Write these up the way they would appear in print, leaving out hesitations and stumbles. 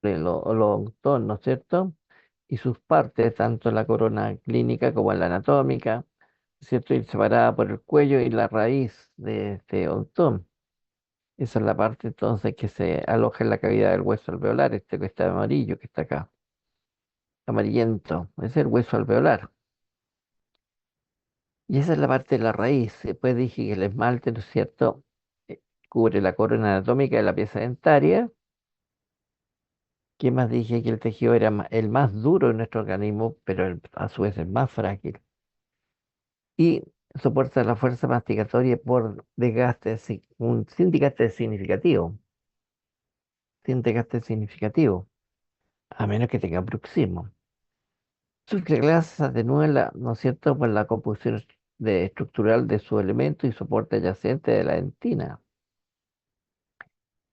los autores, ¿no es cierto? Y sus partes, tanto en la corona clínica como en la anatómica, ¿no es cierto? Y separada por el cuello y la raíz de este ontón. Esa es la parte entonces que se aloja en la cavidad del hueso alveolar, este que está amarillo, que está acá, amarillento. Ese es el hueso alveolar. Y esa es la parte de la raíz. Después dije que el esmalte, ¿no es cierto? Cubre la corona anatómica de la pieza dentaria. ¿Qué más dije? Que el tejido era el más duro de nuestro organismo, pero a su vez el más frágil. Y soporta la fuerza masticatoria por desgaste, sin desgaste significativo. Sin desgaste significativo, a menos que tenga bruxismo. Sus clases atenúan ¿no es cierto?, por la composición estructural de su elemento y soporte adyacente de la dentina.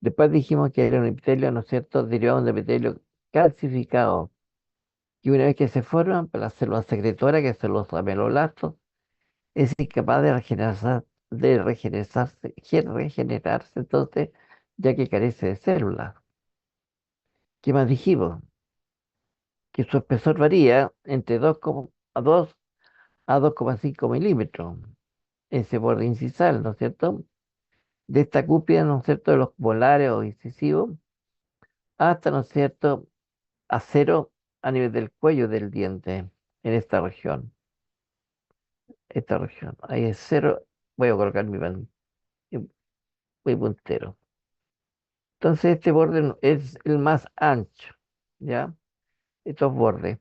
Después dijimos que era un epitelio, ¿no es cierto?, derivado de un epitelio calcificado, y una vez que se forman, por las células secretoras, que son los ameloblastos, es incapaz de regenerarse, entonces, ya que carece de células. ¿Qué más dijimos? Que su espesor varía entre 2 a 2,5 milímetros. Ese borde incisal, ¿no es cierto? De esta cúpula, ¿no es cierto?, de los molares o incisivos, hasta, ¿no es cierto?, a cero a nivel del cuello del diente, en esta región. Esta región. Ahí es cero. Voy a colocar mi puntero. Entonces, este borde es el más ancho, ¿ya? Estos bordes.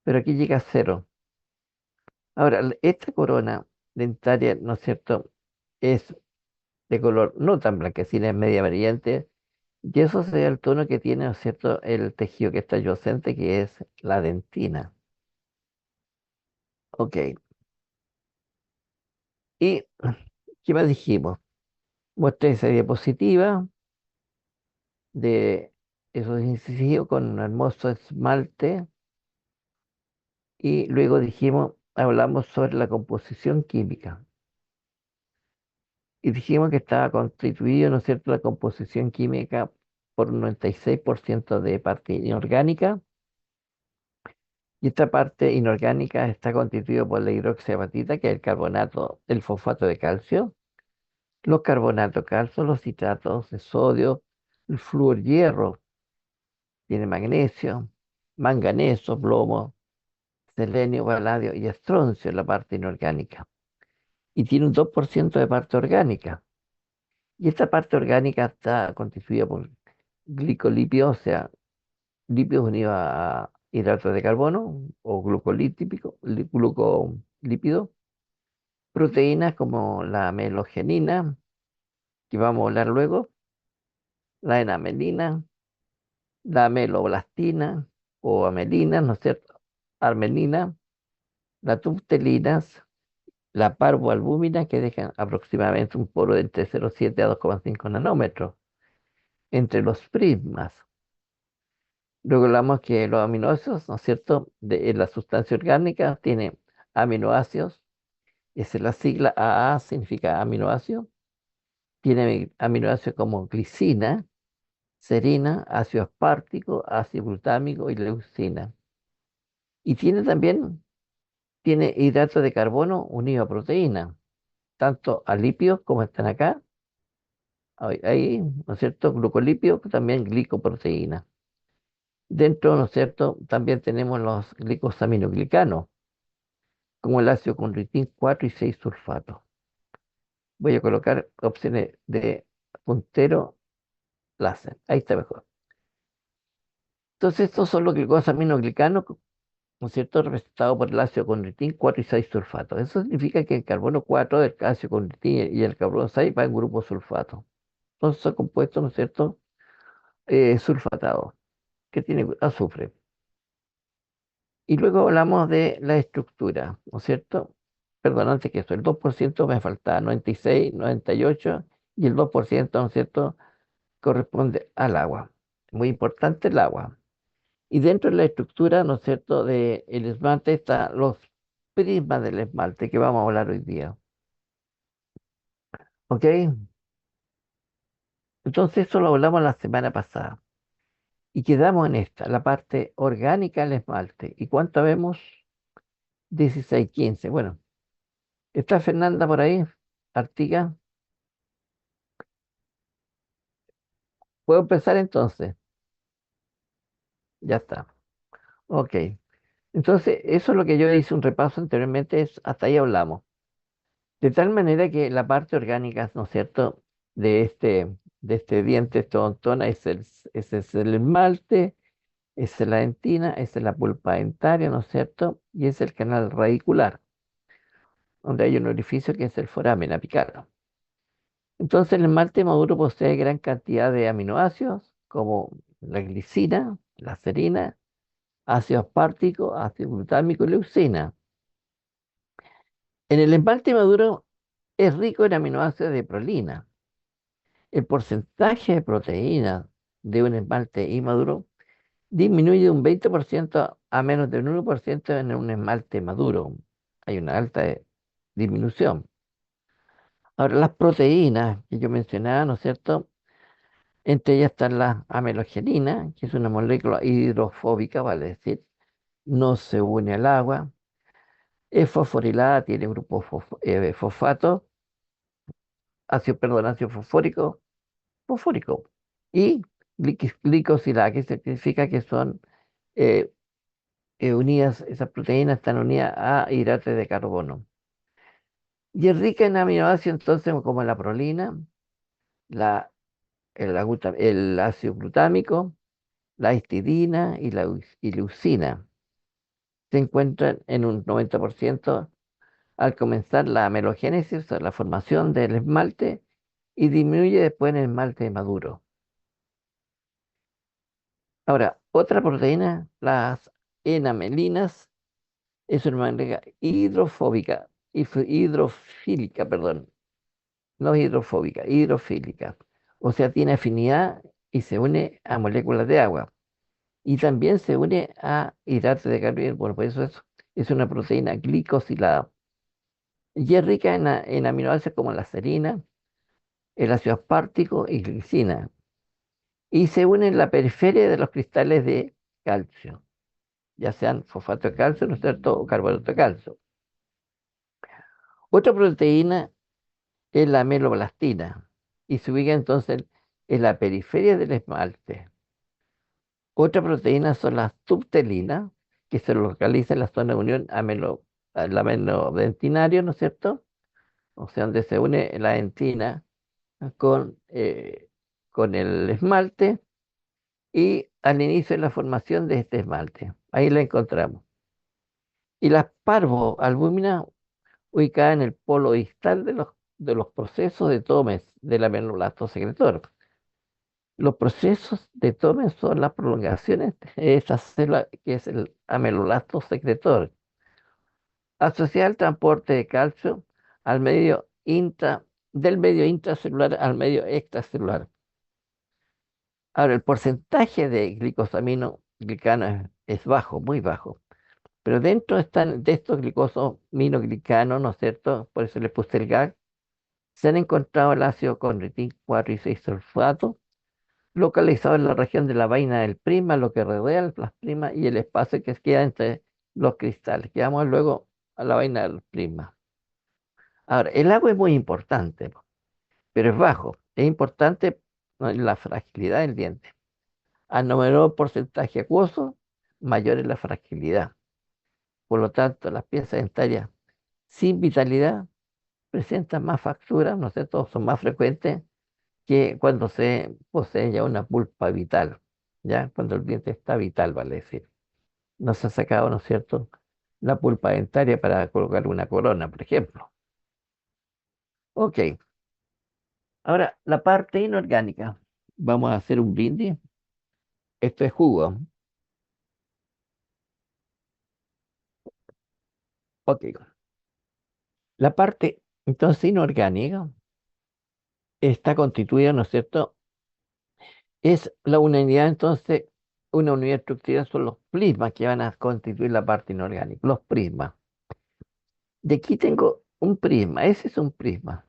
Pero aquí llega a cero. Ahora, esta corona dentaria, ¿no es cierto?, es de color no tan blanquecina, es media brillante. Y eso se da el tono que tiene, ¿no es cierto?, el tejido que está adyacente, que es la dentina. Ok. ¿Y qué más dijimos? Muestra esa diapositiva de esos incisivos con un hermoso esmalte. Y luego hablamos sobre la composición química. Y dijimos que estaba constituido, ¿no es cierto?, la composición química por un 96% de parte inorgánica. Y esta parte inorgánica está constituida por la hidroxiapatita, que es el carbonato, el fosfato de calcio, los carbonatos de calcio, los citratos de sodio, el flúor hierro, tiene magnesio, manganeso, plomo, selenio, paladio y estroncio en la parte inorgánica. Y tiene un 2% de parte orgánica. Y esta parte orgánica está constituida por glicolípidos, o sea, lípidos unidos a hidratos de carbono o glucolípidos, proteínas como la melogenina, que vamos a hablar luego, la enamelina, la meloblastina o amelina, ¿no es cierto? Armelina, las tubtelinas, la parvoalbúmina, que dejan aproximadamente un poro de entre 0,7 a 2,5 nanómetros entre los prismas. Luego hablamos que los aminoácidos, ¿no es cierto?, de la sustancia orgánica tiene aminoácidos, esa es la sigla AA, significa aminoácido. Tiene aminoácidos como glicina, serina, ácido aspartico, ácido glutámico y leucina. Y tiene hidratos de carbono unido a proteína, tanto a lípidos como están acá, ahí, ¿no es cierto? Glucolípidos, también glicoproteína. Dentro, ¿no es cierto?, también tenemos los glicosaminoglicanos, como el ácido condroitín 4 y 6 sulfato. Voy a colocar opciones de puntero láser. Ahí está mejor. Entonces, estos son los glicosaminoglicanos, ¿no es cierto?, representados por el ácido condroitín 4 y 6 sulfato. Eso significa que el carbono 4 del ácido condroitín y el carbono 6 va en grupo sulfato. Entonces, son compuestos, ¿no es cierto?, sulfatados, que tienen azufre. Y luego hablamos de la estructura, ¿no es cierto? Perdón, antes que eso, el 2% me faltaba, 96, 98, y el 2%, ¿no es cierto?, corresponde al agua. Muy importante el agua. Y dentro de la estructura, ¿no es cierto?, del esmalte están los prismas del esmalte que vamos a hablar hoy día. ¿Ok? Entonces eso lo hablamos la semana pasada. Y quedamos en esta, la parte orgánica del esmalte. ¿Y cuánto vemos? 16, 15. Bueno, ¿está Fernanda por ahí? Artiga. ¿Puedo empezar entonces? Ya está. Ok. Entonces, eso es lo que yo hice un repaso anteriormente, hasta ahí hablamos. De tal manera que la parte orgánica, ¿no es cierto?, de este diente, esta ontona, ese es el esmalte, esa es la dentina, esa es la pulpa dentaria, ¿no es cierto? Y es el canal radicular, donde hay un orificio que es el foramen apical. Entonces, el esmalte maduro posee gran cantidad de aminoácidos, como la glicina, la serina, ácido aspartico, ácido glutámico y leucina. En el esmalte maduro es rico en aminoácidos de prolina. El porcentaje de proteína de un esmalte inmaduro disminuye de un 20% a menos de un 1% en un esmalte maduro. Hay una alta disminución. Ahora, las proteínas que yo mencionaba, ¿no es cierto? Entre ellas están la amelogenina, que es una molécula hidrofóbica, vale decir, no se une al agua. Es fosforilada, tiene grupo fosfato, ácido, perdón, ácido fosfórico. Y glicosilada, que significa que son eh, unidas, esas proteínas están unidas a hidratos de carbono. Y es rica en aminoácidos, entonces, como la prolina, la, el ácido glutámico, la histidina y la leucina. Se encuentran en un 90% al comenzar la amelogénesis, o sea, la formación del esmalte, y disminuye después en el esmalte maduro. Ahora, otra proteína, las enamelinas, es una molécula hidrofóbica, hidrofílica, perdón, no hidrofóbica, hidrofílica. O sea, tiene afinidad y se une a moléculas de agua. Y también se une a hidratos de carbono. Bueno, por eso es una proteína glicosilada. Y es rica en aminoácidos como la serina, el ácido aspartico y glicina. Y se une en la periferia de los cristales de calcio, ya sean fosfato de calcio, ¿no es cierto?, o carbonato de calcio. Otra proteína es la ameloblastina y se ubica entonces en la periferia del esmalte. Otra proteína son las tubtelinas, que se localiza en la zona de unión al amelodentinario, ¿no es cierto? O sea, donde se une la dentina con, eh, con el esmalte y al inicio de la formación de este esmalte. Ahí la encontramos. Y las parvoalbúminas ubicada en el polo distal de los procesos de Tomes del ameloblasto secretor. Los procesos de Tomes son las prolongaciones de esa célula que es el ameloblasto secretor, asociada al transporte de calcio al medio del medio intracelular al medio extracelular. Ahora, el porcentaje de glicosamino glicano es bajo, muy bajo. Pero dentro están de estos glicosaminoglicanos, ¿no es cierto? Por eso le puse el GAG. Se han encontrado el ácido condroitín 4 y 6 sulfato, localizado en la región de la vaina del prisma, lo que rodea el plasma y el espacio que queda entre los cristales. Quedamos luego a la vaina del prisma. Ahora, el agua es muy importante, pero es bajo. Es importante, ¿no?, en la fragilidad del diente. A menor porcentaje acuoso, mayor es la fragilidad. Por lo tanto, las piezas dentarias sin vitalidad presentan más facturas, ¿no sé, todos son más frecuentes que cuando se posee ya una pulpa vital, ya cuando el diente está vital, vale decir. No se ha sacado, ¿no es cierto?, la pulpa dentaria para colocar una corona, por ejemplo. Ok, ahora la parte inorgánica. Vamos a hacer un brindis. Esto es jugo. Ok, la parte entonces inorgánica está constituida, ¿no es cierto? Es la unidad, entonces, una unidad estructural son los prismas que van a constituir la parte inorgánica, los prismas. De aquí tengo un prisma, ese es un prisma.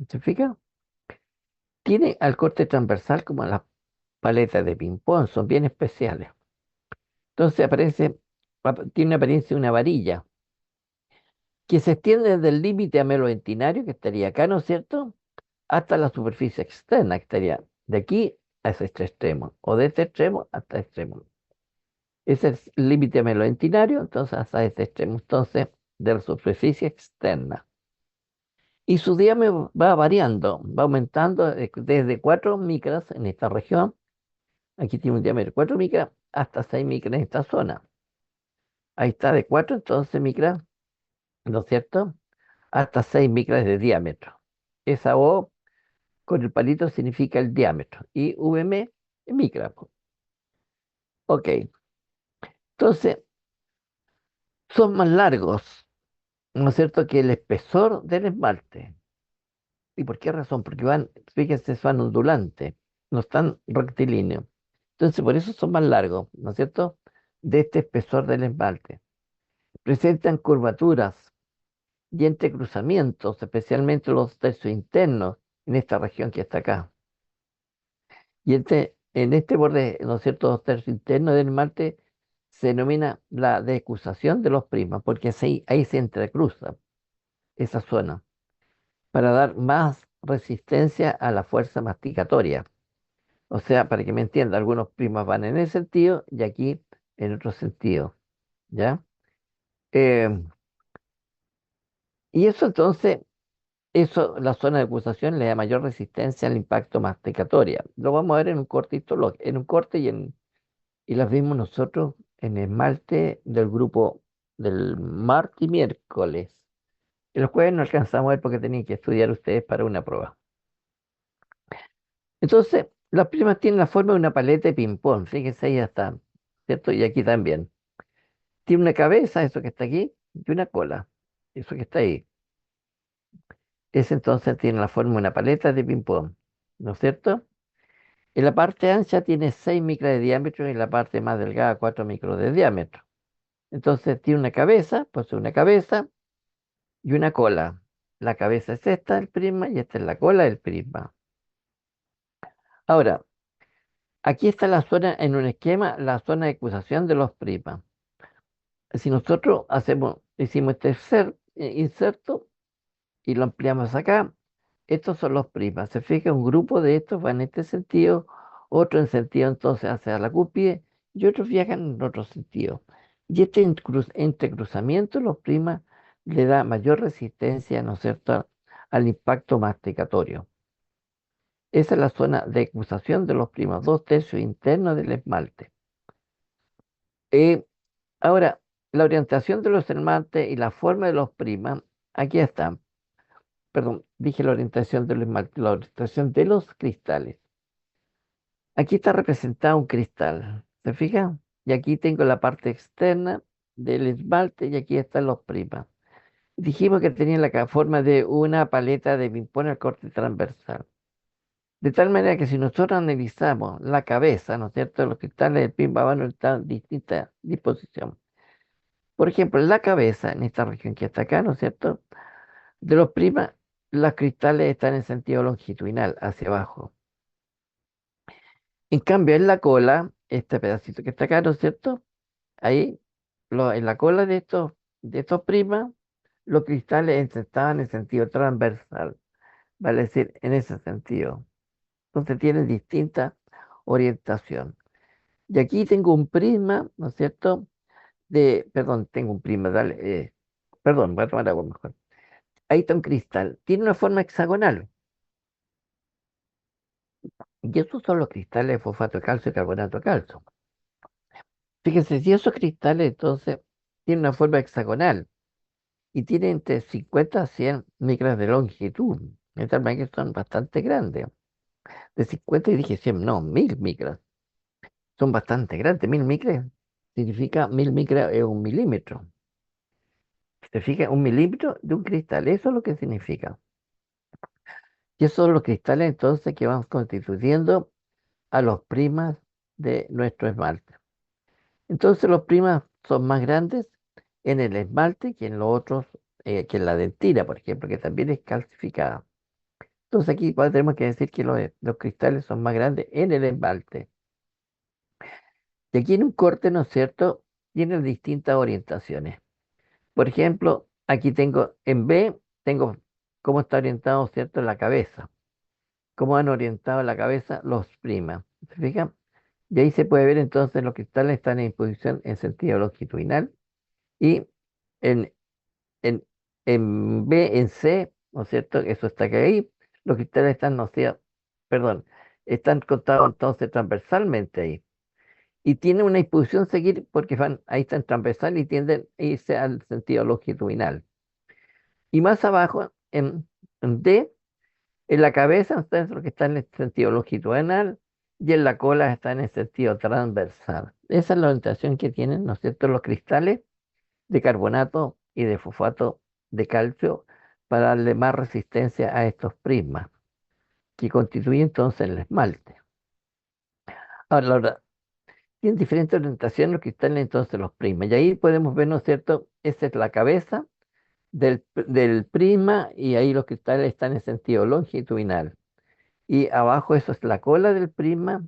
¿Se fija? Tiene al corte transversal como paletas de ping-pong, son bien especiales. Entonces tiene una apariencia de una varilla que se extiende desde el límite ameloentinario, que estaría acá, ¿no es cierto?, hasta la superficie externa, que estaría de aquí a ese extremo, o de este extremo hasta este extremo. Ese es el límite ameloentinario, entonces hasta este extremo, entonces, de la superficie externa. Y su diámetro va variando, va aumentando desde 4 micras en esta región, aquí tiene un diámetro de 4 micras, hasta 6 micras en esta zona. Ahí está de 4 entonces micras, ¿no es cierto?, hasta 6 micras de diámetro. Esa O con el palito significa el diámetro y VM micra, po. Ok, entonces son más largos, ¿no es cierto?, que el espesor del esmalte. ¿Y por qué razón? Porque van, fíjense, son ondulantes, no están rectilíneos. Entonces, por eso son más largos, ¿no es cierto?, de este espesor del esmalte. Presentan curvaturas y entrecruzamientos, especialmente los tercios internos en esta región que está acá. Y en este borde, ¿no es cierto?, los tercios internos del esmalte se denomina la decusación de los prismas, porque ahí se entrecruza esa zona para dar más resistencia a la fuerza masticatoria. O sea, para que me entienda, algunos prismas van en ese sentido y aquí en otro sentido. ¿Ya? Eh, y eso entonces, la zona de acusación le da mayor resistencia al impacto masticatoria. Lo vamos a ver en un cortito, en un corte y las vimos nosotros en esmalte del grupo del martes y miércoles. El jueves no alcanzamos a ver porque tenían que estudiar ustedes para una prueba. Entonces, las primas tienen la forma de una paleta de ping-pong. Fíjense, ahí está, ¿cierto? Y aquí también. Tiene una cabeza, eso que está aquí, y una cola, eso que está ahí. Ese entonces tiene la forma de una paleta de ping-pong, ¿no es cierto? En la parte ancha tiene 6 micras de diámetro y en la parte más delgada 4 micros de diámetro. Entonces tiene una cabeza, pues una cabeza y una cola. La cabeza es esta, el prisma, y esta es la cola del prisma. Ahora, aquí está la zona, en un esquema, la zona de acusación de los prismas. Si nosotros hicimos este inserto y lo ampliamos acá, estos son los prismas. Se fija, un grupo de estos va en este sentido, otro en sentido entonces hacia la cúspide y otros viajan en otro sentido. Y este entrecruzamiento de los prismas le da mayor resistencia, ¿no es cierto?, al impacto masticatorio. Esa es la zona de acusación de los prismas, 2 tercios internos del esmalte. Eh, Ahora, la orientación de los esmaltes y la forma de los prismas, aquí están. Perdón, dije la orientación de los esmaltes, la orientación de los cristales. Aquí está representado un cristal, ¿se fija? Y aquí tengo la parte externa del esmalte y aquí están los prismas. Dijimos que tenían la forma de una paleta de ping-pong al corte transversal. De tal manera que si nosotros analizamos la cabeza, ¿no es cierto?, los cristales del prisma van a estar en distinta disposición. Por ejemplo, en la cabeza, en esta región que está acá, ¿no es cierto?, de los prismas, los cristales están en sentido longitudinal, hacia abajo. En cambio, en la cola, este pedacito que está acá, ¿no es cierto? Ahí, en la cola de estos prismas, los cristales estaban en sentido transversal, vale decir, en ese sentido. Entonces tienen distinta orientación. Y aquí tengo un prisma, ¿no es cierto? Perdón, tengo un prisma, dale, perdón, voy a tomar agua mejor. Ahí está un cristal, tiene una forma hexagonal. Y esos son los cristales de fosfato de calcio y carbonato de calcio. Fíjense, si esos cristales entonces tienen una forma hexagonal y tienen entre 50 a 100 micras de longitud, de tal manera que son bastante grandes. De 50 y dije 100, no, 1000 micras. Son bastante grandes. 1000 micras significa 1000 micras es 1 milímetro. ¿Se fija? 1 milímetro de un cristal, eso es lo que significa. Y esos son los cristales entonces que van constituyendo a los primas de nuestro esmalte. Entonces los primas son más grandes en el esmalte que en los otros, que en la dentina, por ejemplo, que también es calcificada. Entonces aquí tenemos que decir que los cristales son más grandes en el esmalte. Y aquí en un corte, ¿no es cierto? Tiene distintas orientaciones. Por ejemplo, aquí tengo en B, tengo cómo está orientado, ¿cierto? La cabeza. Cómo han orientado la cabeza los primas. ¿Se fijan? Y ahí se puede ver entonces los cristales están en posición en sentido longitudinal y en, en, en B, en C, ¿no es cierto? Eso está que ahí. Los cristales están, no sé, perdón, están contados entonces transversalmente ahí. Y tienen una disposición seguir porque van, ahí están transversal y tienden a irse al sentido longitudinal. Y más abajo, en D, en la cabeza está lo que está en el sentido longitudinal y en la cola está en el sentido transversal. Esa es la orientación que tienen, ¿no es cierto?, los cristales de carbonato y de fosfato de calcio para darle más resistencia a estos prismas, que constituyen entonces el esmalte. Ahora, tienen diferentes orientaciones los cristales entonces los prismas. Y ahí podemos ver, ¿no es cierto?, esa es la cabeza del prisma y ahí los cristales están en sentido longitudinal. Y abajo eso es la cola del prisma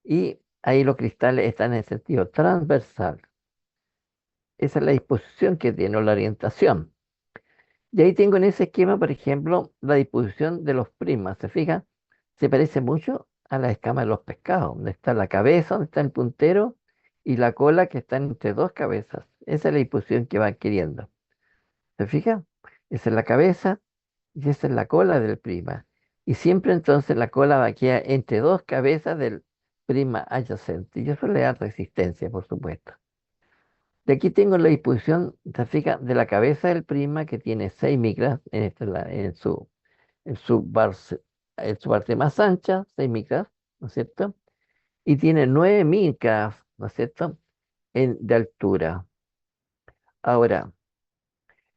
y ahí los cristales están en sentido transversal. Esa es la disposición que tiene o la orientación. Y ahí tengo en ese esquema, por ejemplo, la disposición de los prismas. ¿Se fija? Se parece mucho a la escama de los pescados, donde está la cabeza, donde está el puntero, y la cola que está entre dos cabezas. Esa es la disposición que va adquiriendo. ¿Se fija? Esa es la cabeza y esa es la cola del prisma. Y siempre entonces la cola va a quedar entre dos cabezas del prisma adyacente. Y eso le da resistencia, por supuesto. De aquí tengo la disposición, ¿se fija? De la cabeza del prisma que tiene 6 micras en su, en su parte más ancha, 6 micras, ¿no es cierto? Y tiene 9 micras, ¿no es cierto? De altura. Ahora,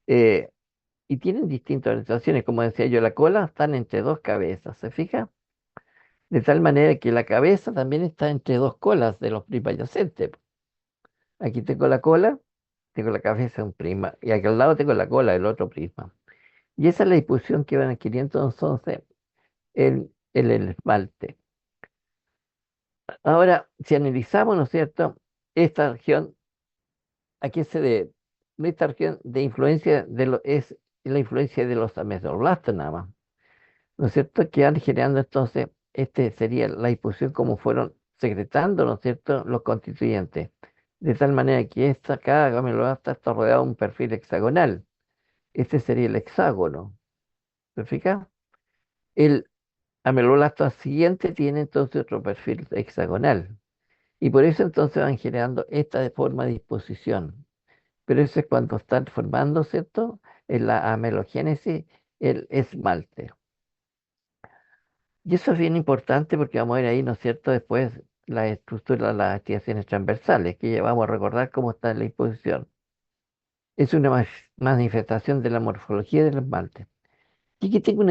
eh, y tienen distintas orientaciones, como decía yo, la cola están entre dos cabezas, ¿se fija? De tal manera que la cabeza también está entre dos colas de los prismas adyacentes. Aquí tengo la cola, tengo la cabeza de un prisma, y aquí al lado tengo la cola del otro prisma. Y esa es la disposición que van adquiriendo entonces el esmalte. Ahora, si analizamos, ¿no es cierto?, esta región, ¿a qué se debe? Esta región de influencia es la influencia de los amesoblastos nada más, ¿no es cierto?, que van generando entonces, este sería la disposición como fueron secretando, ¿no es cierto?, los constituyentes. De tal manera que cada ameloblasta está rodeado de un perfil hexagonal. Este sería el hexágono. ¿Se fija? El ameloblasta siguiente tiene entonces otro perfil hexagonal. Y por eso entonces van generando esta de forma de disposición. Pero eso es cuando están formando, ¿cierto? En la amelogénesis, el esmalte. Y eso es bien importante porque vamos a ver ahí, ¿no es cierto?, después la estructura de las activaciones transversales, que ya vamos a recordar cómo está en la disposición. Es una manifestación de la morfología del esmalte. Y aquí tengo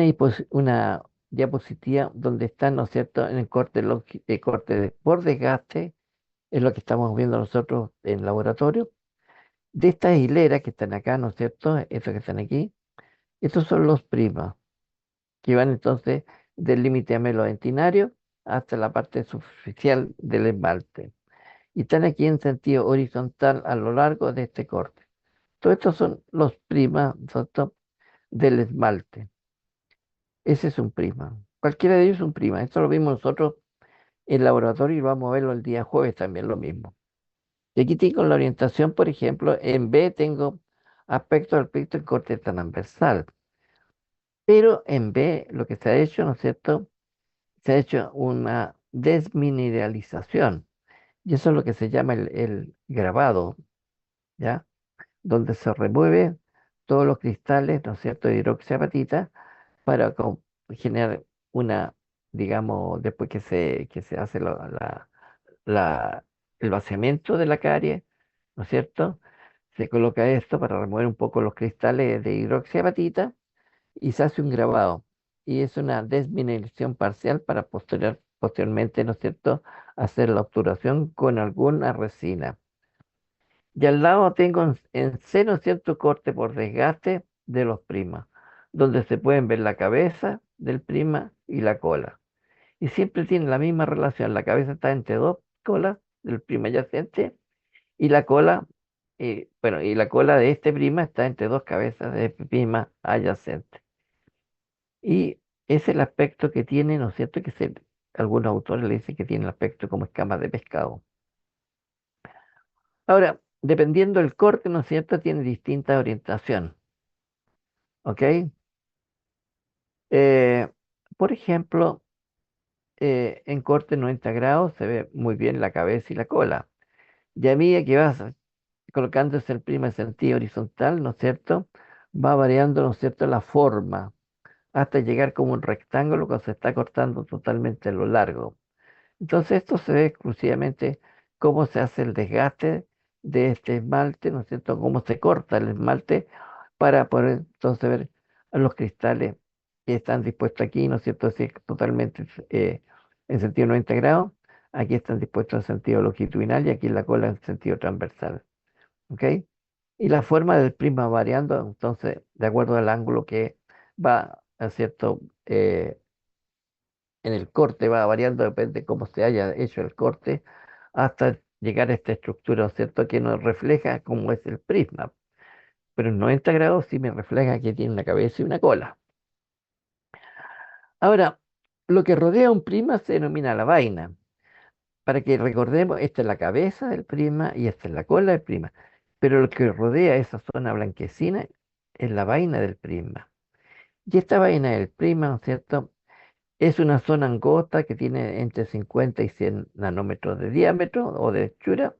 una diapositiva donde están, ¿no es cierto?, en el corte, por desgaste, es lo que estamos viendo nosotros en laboratorio, de estas hileras que están acá, ¿no es cierto?, estos que están aquí, estos son los primas, que van entonces del límite ameloidentinario hasta la parte superficial del esmalte. Y están aquí en sentido horizontal a lo largo de este corte. Todos estos son los primas, ¿cierto?, del esmalte. Ese es un prima. Cualquiera de ellos es un prima. Esto lo vimos nosotros en laboratorio y vamos a verlo el día jueves también lo mismo. Y aquí tengo la orientación, por ejemplo, en B tengo aspecto al aspecto en corte transversal. Pero en B lo que se ha hecho, ¿no es cierto? Se ha hecho una desmineralización. Y eso es lo que se llama el grabado, ¿ya? Donde se remueve todos los cristales, ¿no es cierto?, de hidroxiapatita para generar una, digamos, después que se hace la- el vaciamiento de la carie, ¿no es cierto? Se coloca esto para remover un poco los cristales de hidroxiapatita y se hace un grabado. Y es una desmineralización parcial para posteriormente, ¿no es cierto?, hacer la obturación con alguna resina. Y al lado tengo en C, ¿no es cierto?, corte por desgaste de los primas. donde se pueden ver la cabeza del prisma y la cola. Y siempre tienen la misma relación. La cabeza está entre dos colas del prisma adyacente y la cola, bueno, y la cola de este prisma está entre dos cabezas de este prisma adyacente. Y es el aspecto que tiene, ¿no es cierto? Algunos autores le dicen que tiene el aspecto como escamas de pescado. Ahora, dependiendo del corte, ¿no es cierto? Tiene distinta orientación, ¿ok? Eh, por ejemplo, en corte 90 grados se ve muy bien la cabeza y la cola. Y a medida que vas colocándose el prisma en sentido horizontal, ¿no es cierto? Va variando, ¿no es cierto?, la forma hasta llegar como un rectángulo que se está cortando totalmente a lo largo. Entonces esto se ve exclusivamente cómo se hace el desgaste de este esmalte, ¿no es cierto? Cómo se corta el esmalte para poder entonces ver a los cristales que están dispuestos aquí, ¿no es cierto? Así totalmente en sentido 90 grados. Aquí están dispuestos en sentido longitudinal y aquí en la cola en sentido transversal. ¿Ok? Y la forma del prisma va variando, entonces, de acuerdo al ángulo que va, ¿no es cierto? En el corte va variando, depende de cómo se haya hecho el corte, hasta llegar a esta estructura, ¿no es cierto? Que nos refleja cómo es el prisma. Pero en 90 grados sí me refleja que tiene una cabeza y una cola. Ahora, lo que rodea un prisma se denomina la vaina. Para que recordemos, esta es la cabeza del prisma y esta es la cola del prisma. Pero lo que rodea esa zona blanquecina es la vaina del prisma. Y esta vaina del prisma, ¿no es cierto? Es una zona angosta que tiene entre 50 y 100 nanómetros de diámetro o de hechura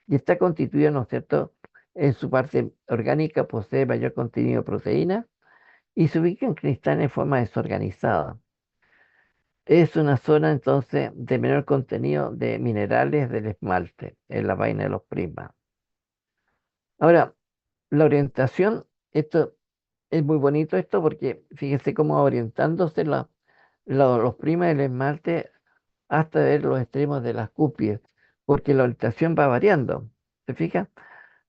y está constituida, ¿no es cierto? En su parte orgánica posee mayor contenido de proteína y se ubica en cristales en forma desorganizada. Es una zona entonces de menor contenido de minerales del esmalte en la vaina de los prismas. Ahora, la orientación, esto es muy bonito esto porque fíjese cómo va orientándose los prismas del esmalte hasta ver los extremos de las cúspides, porque la orientación va variando. ¿Se fija?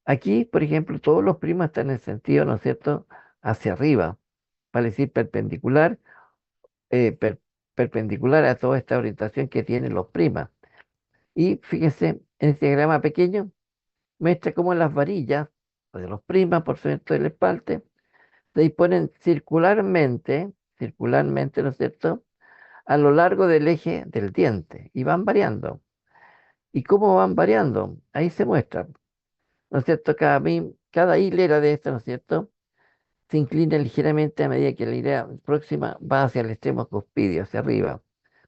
Aquí, por ejemplo, todos los prismas están en sentido, ¿no es cierto?, hacia arriba, para decir perpendicular, eh, per- perpendicular a toda esta orientación que tienen los prismas. Y fíjense, en este diagrama pequeño muestra cómo las varillas de los prismas, por cierto, del espalte, se disponen circularmente, ¿no es cierto?, a lo largo del eje del diente y van variando. ¿Y cómo van variando? Ahí se muestra, ¿no es cierto? Cada hilera de esta, ¿no es cierto?, se inclina ligeramente a medida que la hilera próxima va hacia el extremo cuspidio, hacia arriba.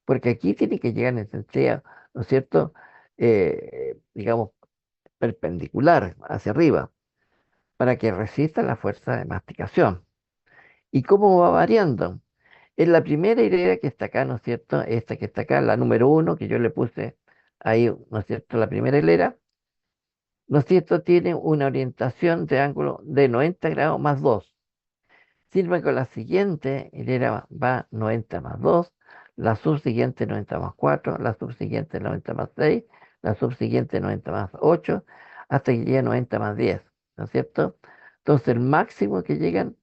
Porque aquí tiene que llegar en sentido, ¿no es cierto?, digamos, perpendicular hacia arriba, para que resista la fuerza de masticación. ¿Y cómo va variando? En la primera hilera que está acá, ¿no es cierto? Esta que está acá, la número uno, que yo le puse ahí, ¿no es cierto?, la primera hilera, ¿no es cierto? Tiene una orientación de ángulo de 90 grados más 2. Sirve con la siguiente hilera va 90 más 2, la subsiguiente 90 más 4, la subsiguiente 90 más 6, la subsiguiente 90 más 8, hasta que llegue a 90 más 10, ¿no es cierto? Entonces el máximo que llegan,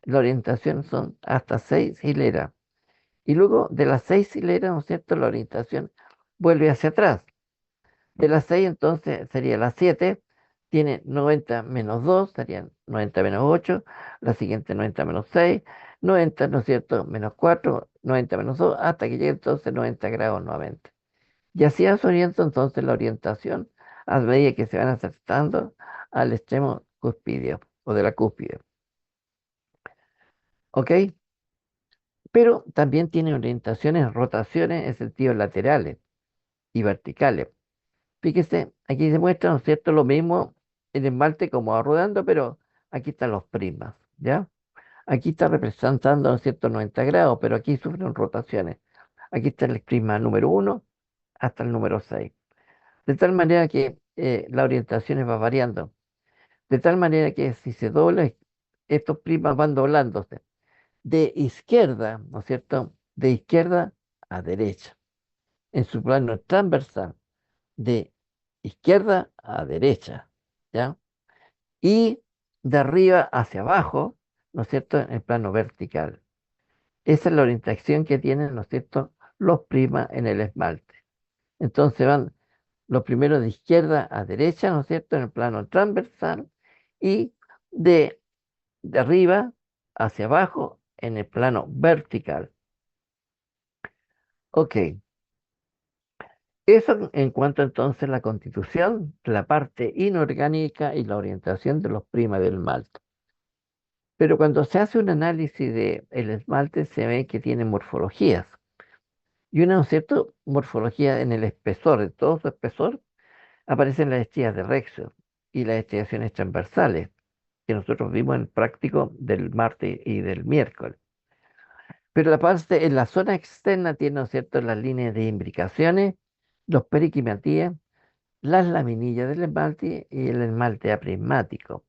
la orientación son hasta 6 hileras. Y luego de las 6 hileras, ¿no es cierto? La orientación vuelve hacia atrás. De las 6 entonces sería la 7, tiene 90 menos 2, serían 90 menos 8, la siguiente 90 menos 6, 90, ¿no es cierto?, menos 4, 90 menos 2, hasta que llegue entonces 90 grados nuevamente. Y así se orienta entonces la orientación a medida que se van acercando al extremo cuspidio o de la cúspide. ¿Ok? Pero también tiene orientaciones, rotaciones en sentidos laterales y verticales. Fíjese, aquí se muestra, ¿no es cierto?, lo mismo el esmalte como va rodando, pero aquí están los prismas, ¿ya? Aquí está representando, ¿no es cierto?, 90 grados, pero aquí sufren rotaciones. Aquí está el prisma número uno hasta el número 6. De tal manera que la orientación va variando. De tal manera que si se dobla, estos prismas van doblándose de izquierda, ¿no es cierto?, de izquierda a derecha, en su plano transversal de izquierda a derecha, ¿ya? Y de arriba hacia abajo, ¿no es cierto?, en el plano vertical. Esa es la orientación que tienen, ¿no es cierto?, los prismas en el esmalte. Entonces van los primeros de izquierda a derecha, ¿no es cierto?, en el plano transversal y de, de arriba hacia abajo en el plano vertical. Ok, eso en cuanto entonces a la constitución, la parte inorgánica y la orientación de los primas del esmalte. Pero cuando se hace un análisis del esmalte se ve que tiene morfologías. Y una, ¿no es cierto?, morfología en el espesor, de todo su espesor, aparecen las estrías de Rexo y las estriaciones transversales, que nosotros vimos en el práctico del martes y del miércoles. Pero la parte en la zona externa tiene, ¿no es cierto?, las líneas de imbricaciones, los periquimatías, las laminillas del esmalte y el esmalte aprismático.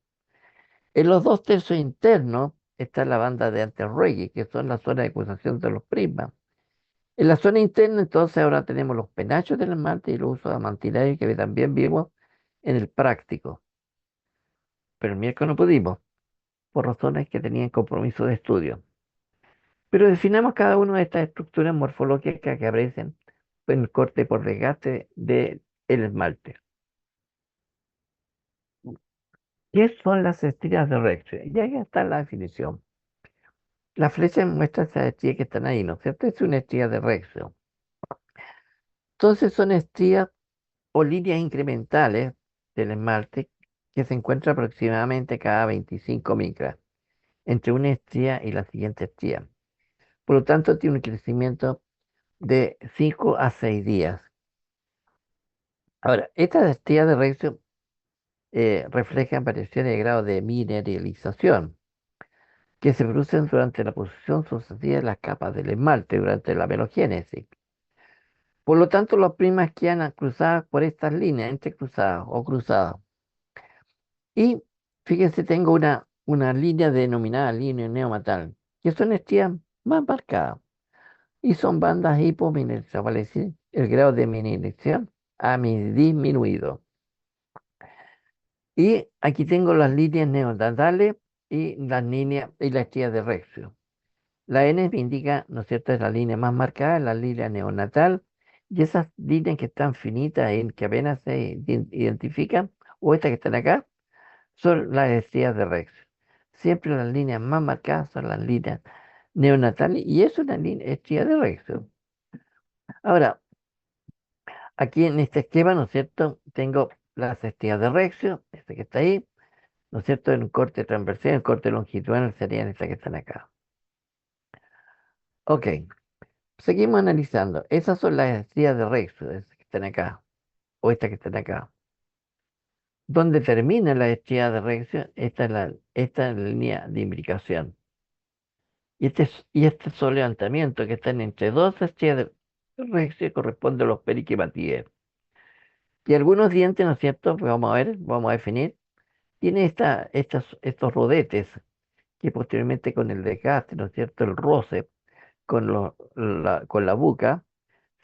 En los dos tercios internos está la banda de anterrogue, que son las zonas de acusación de los prismas. En la zona interna, entonces, ahora tenemos los penachos del esmalte y los usos amantilados que también vimos en el práctico. Pero el miércoles no pudimos, por razones que tenían compromiso de estudio. Pero definamos cada una de estas estructuras morfológicas que aparecen en el corte por desgaste del esmalte. ¿Qué son las estrías de Rexo? Ya está la definición. La flecha muestra esas estrías que están ahí, ¿no es cierto? Es una estría de Rexo. Entonces son estrías o líneas incrementales del esmalte que se encuentran aproximadamente cada 25 micras entre una estría y la siguiente estría. Por lo tanto, tiene un crecimiento de 5 a 6 días. Ahora, estas estrías de Rexo reflejan variaciones de grado de mineralización que se producen durante la posición sucesiva de las capas del esmalte durante la melogénesis. Por lo tanto, las primas quedan cruzadas por estas líneas, entrecruzadas o cruzadas. Y fíjense, tengo una línea denominada línea neomatal, que son estrías más marcadas y son bandas hipomineralizadas, vale decir, el grado de mineralización ha disminuido. Y aquí tengo las líneas neonatales y las líneas y la estría de Rexio. La N me indica, ¿no es cierto?, es la línea más marcada, la línea neonatal, y esas líneas que están finitas y que apenas se identifican, o estas que están acá, son las estrías de Rexio. Siempre las líneas más marcadas son las líneas neonatales, y es una línea estría de Rexio. Ahora, aquí en este esquema, ¿no es cierto?, tengo las estrías de Rexio, este que está ahí, ¿no es cierto?, en un corte transversal, en corte longitudinal serían estas que están acá. Ok, seguimos analizando. Esas son las estrías de Rexo, esas que están acá, o estas que están acá. Donde termina la estría de Rexo, esta es la línea de imbricación. Y este levantamiento que están entre dos estrías de Rexo corresponde a los periquimatíes. Y algunos dientes, ¿no es cierto?, pues vamos a ver, vamos a definir, tiene estos rodetes que posteriormente con el desgaste, ¿no es cierto?, el roce con la boca,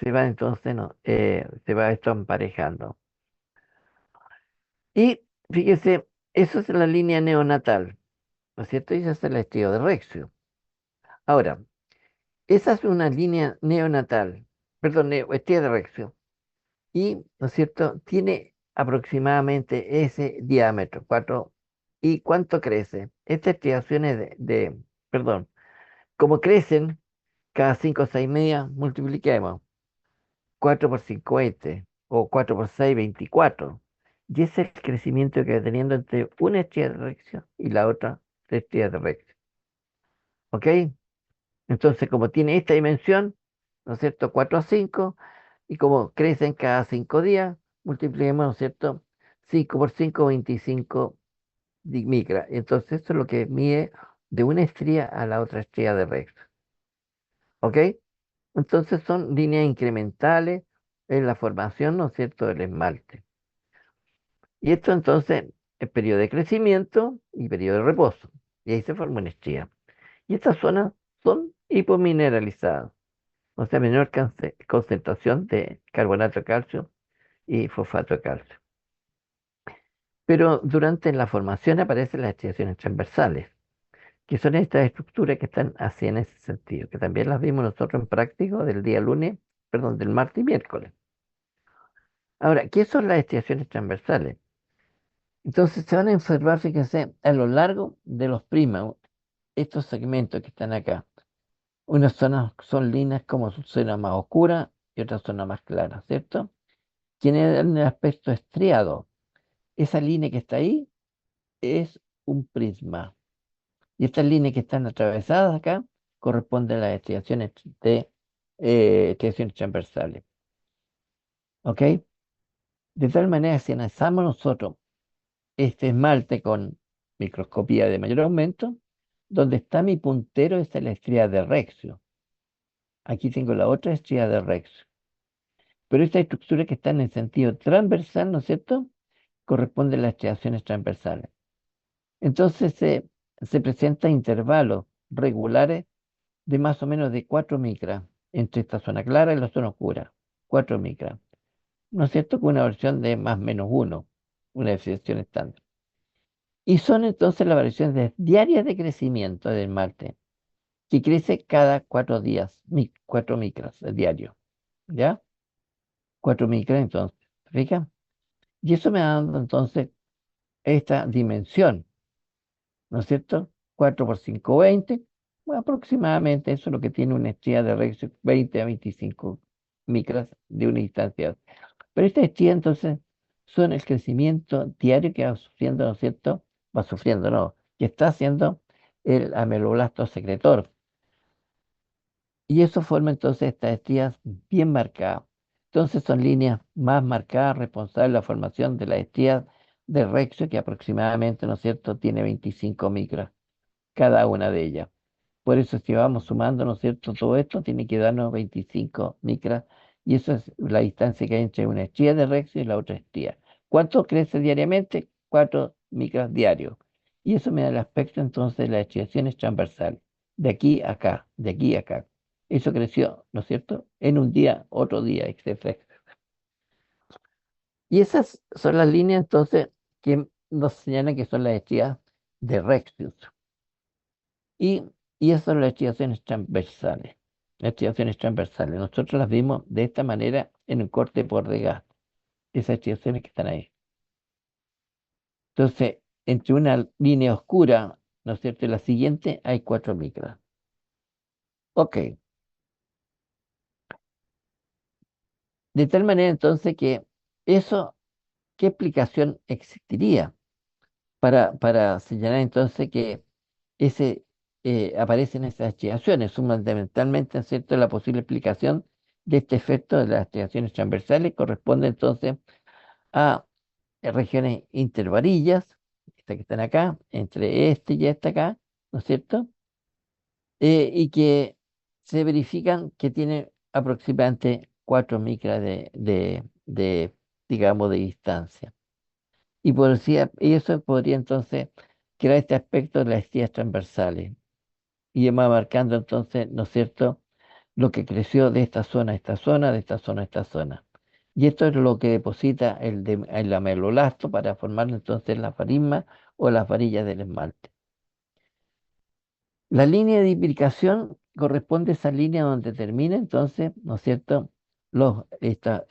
se va entonces, ¿no? Se va esto emparejando. Y fíjese, eso es la línea neonatal, ¿no es cierto? Y ese es el estilo de Rexio. Ahora, esa es una línea neonatal, perdón, estría de Rexio. Y, ¿no es cierto?, tiene aproximadamente ese diámetro, 4. ¿Y cuánto crece? Estas estriaciones perdón, como crecen cada 5 o 6 medias, multipliquemos. 4 por 5 o 4 por 6 24. Y ese es el crecimiento que va teniendo entre una estría de rección y la otra estría de rección. ¿Ok? Entonces, como tiene esta dimensión, ¿no es cierto?, 4 a 5, y como crecen cada 5 días, multipliquemos, ¿no es cierto?, 5 por 5, 25 micras. Entonces, eso es lo que mide de una estría a la otra estría de rección. ¿Ok? Entonces son líneas incrementales en la formación, ¿no es cierto?, del esmalte. Y esto entonces es periodo de crecimiento y periodo de reposo. Y ahí se forma una estría. Y estas zonas son hipomineralizadas, o sea, menor concentración de carbonato de calcio y fosfato de calcio. Pero durante la formación aparecen las estriaciones transversales. que son estas estructuras que están así en ese sentido, que también las vimos nosotros en práctico del día lunes, perdón, del martes y miércoles. Ahora, ¿qué son las estriaciones transversales? Entonces se van a observar, fíjense, a lo largo de los primas, estos segmentos que están acá. Unas zonas son líneas como su zona más oscura y otras zonas más claras, ¿cierto? Tienen el aspecto estriado. Esa línea que está ahí es un prisma. Y estas líneas que están atravesadas acá corresponden a las estriaciones transversales. ¿Ok? De tal manera, si analizamos nosotros este esmalte con microscopía de mayor aumento, donde está mi puntero está la estría de Rexio. Aquí tengo la otra estría de Rexio. Pero esta estructura que está en el sentido transversal, ¿no es cierto? Corresponde a las estriaciones transversales. Entonces se presentan intervalos regulares de más o menos de 4 micras entre esta zona clara y la zona oscura. 4 micras. ¿No es cierto? Con una versión de más o menos 1, una definición estándar. Y son entonces las variaciones diarias de crecimiento del Marte, que crece cada 4 días, 4 micras diario. ¿Ya? 4 micras entonces. ¿Fija? Y eso me da dando entonces esta dimensión, ¿no es cierto? 4 por 5, 20. Bueno, aproximadamente eso es lo que tiene una estría de Rexio, 20 a 25 micras de una distancia. Pero esta estría entonces son el crecimiento diario que va sufriendo, ¿no es cierto? Va sufriendo, no, que está haciendo el ameloblasto secretor. Y eso forma entonces estas estrías bien marcadas. Entonces son líneas más marcadas responsables de la formación de la estría de Rexio, que aproximadamente, ¿no es cierto?, tiene 25 micras cada una de ellas. Por eso si vamos sumando, ¿no es cierto?, todo esto tiene que darnos 25 micras y eso es la distancia que hay entre una estría de Rexio y la otra estría. ¿Cuánto crece diariamente? 4 micras diarios. Y eso me da el aspecto entonces de las estriaciones transversales. De aquí a acá, de aquí a acá. Eso creció, ¿no es cierto?, en un día, otro día, etc. Y esas son las líneas entonces que nos señalan que son las estrías de Rexius. Y, y esas son las estriaciones transversales. Las estriaciones transversales. Nosotros las vimos de esta manera en un corte por desgaste. Esas estriaciones que están ahí. Entonces, entre una línea oscura, ¿no es cierto?, y la siguiente hay 4 micras. Ok. De tal manera entonces que eso, ¿qué explicación existiría para señalar entonces que ese, aparecen esas estriaciones? Fundamentalmente, ¿no es cierto?, la posible explicación de este efecto de las estriaciones transversales corresponde entonces a regiones intervarillas, estas que están acá, entre este y esta acá, ¿no es cierto? Y que se verifican que tienen aproximadamente 4 micras digamos, de distancia. Y eso podría entonces crear este aspecto de las estrías transversales y va marcando entonces, ¿no es cierto?, lo que creció de esta zona a esta zona, de esta zona a esta zona. Y esto es lo que deposita el amelolasto para formar entonces la farisma o las varillas del esmalte. La línea de imbricación corresponde a esa línea donde termina entonces, ¿no es cierto?, los, estos,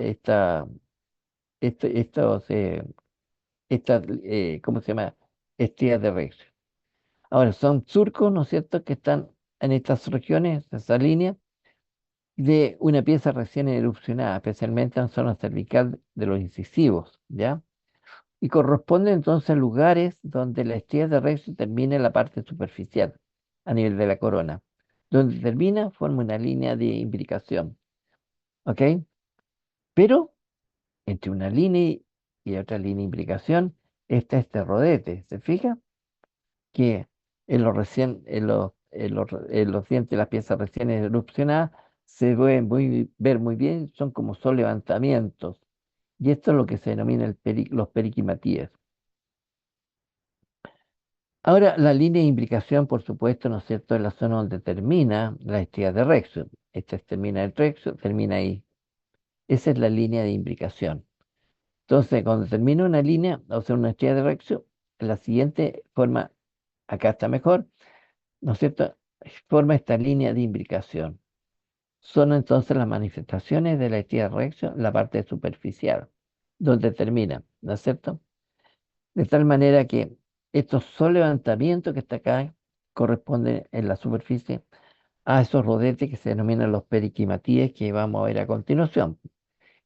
¿cómo se llama? Estrías de Rexio. Ahora, son surcos, ¿no es cierto?, que están en estas regiones, esa línea, de una pieza recién erupcionada, especialmente en la zona cervical de los incisivos, ¿ya? Y corresponde entonces a lugares donde la estría de Rexio termina en la parte superficial, a nivel de la corona. Donde termina, forma una línea de imbricación, ¿ok? Pero entre una línea y otra línea de imbricación está este rodete, ¿se fija? Que en los dientes, las piezas recién erupcionadas, se pueden ver muy bien, son como son levantamientos. Y esto es lo que se denomina los periquimatíes. Ahora, la línea de imbricación, por supuesto, ¿no es cierto?, es la zona donde termina la estría de Rexio. Esta termina el Rexio, termina ahí. Esa es la línea de imbricación. Entonces, cuando termina una línea, o sea, una estría de Rexio, la siguiente forma, acá está mejor, ¿no es cierto? Forma esta línea de imbricación. Son entonces las manifestaciones de la estría recto, la parte superficial, donde termina, ¿no es cierto? De tal manera que estos sol levantamientos que está acá corresponden en la superficie a esos rodetes que se denominan los periquimatíes que vamos a ver a continuación.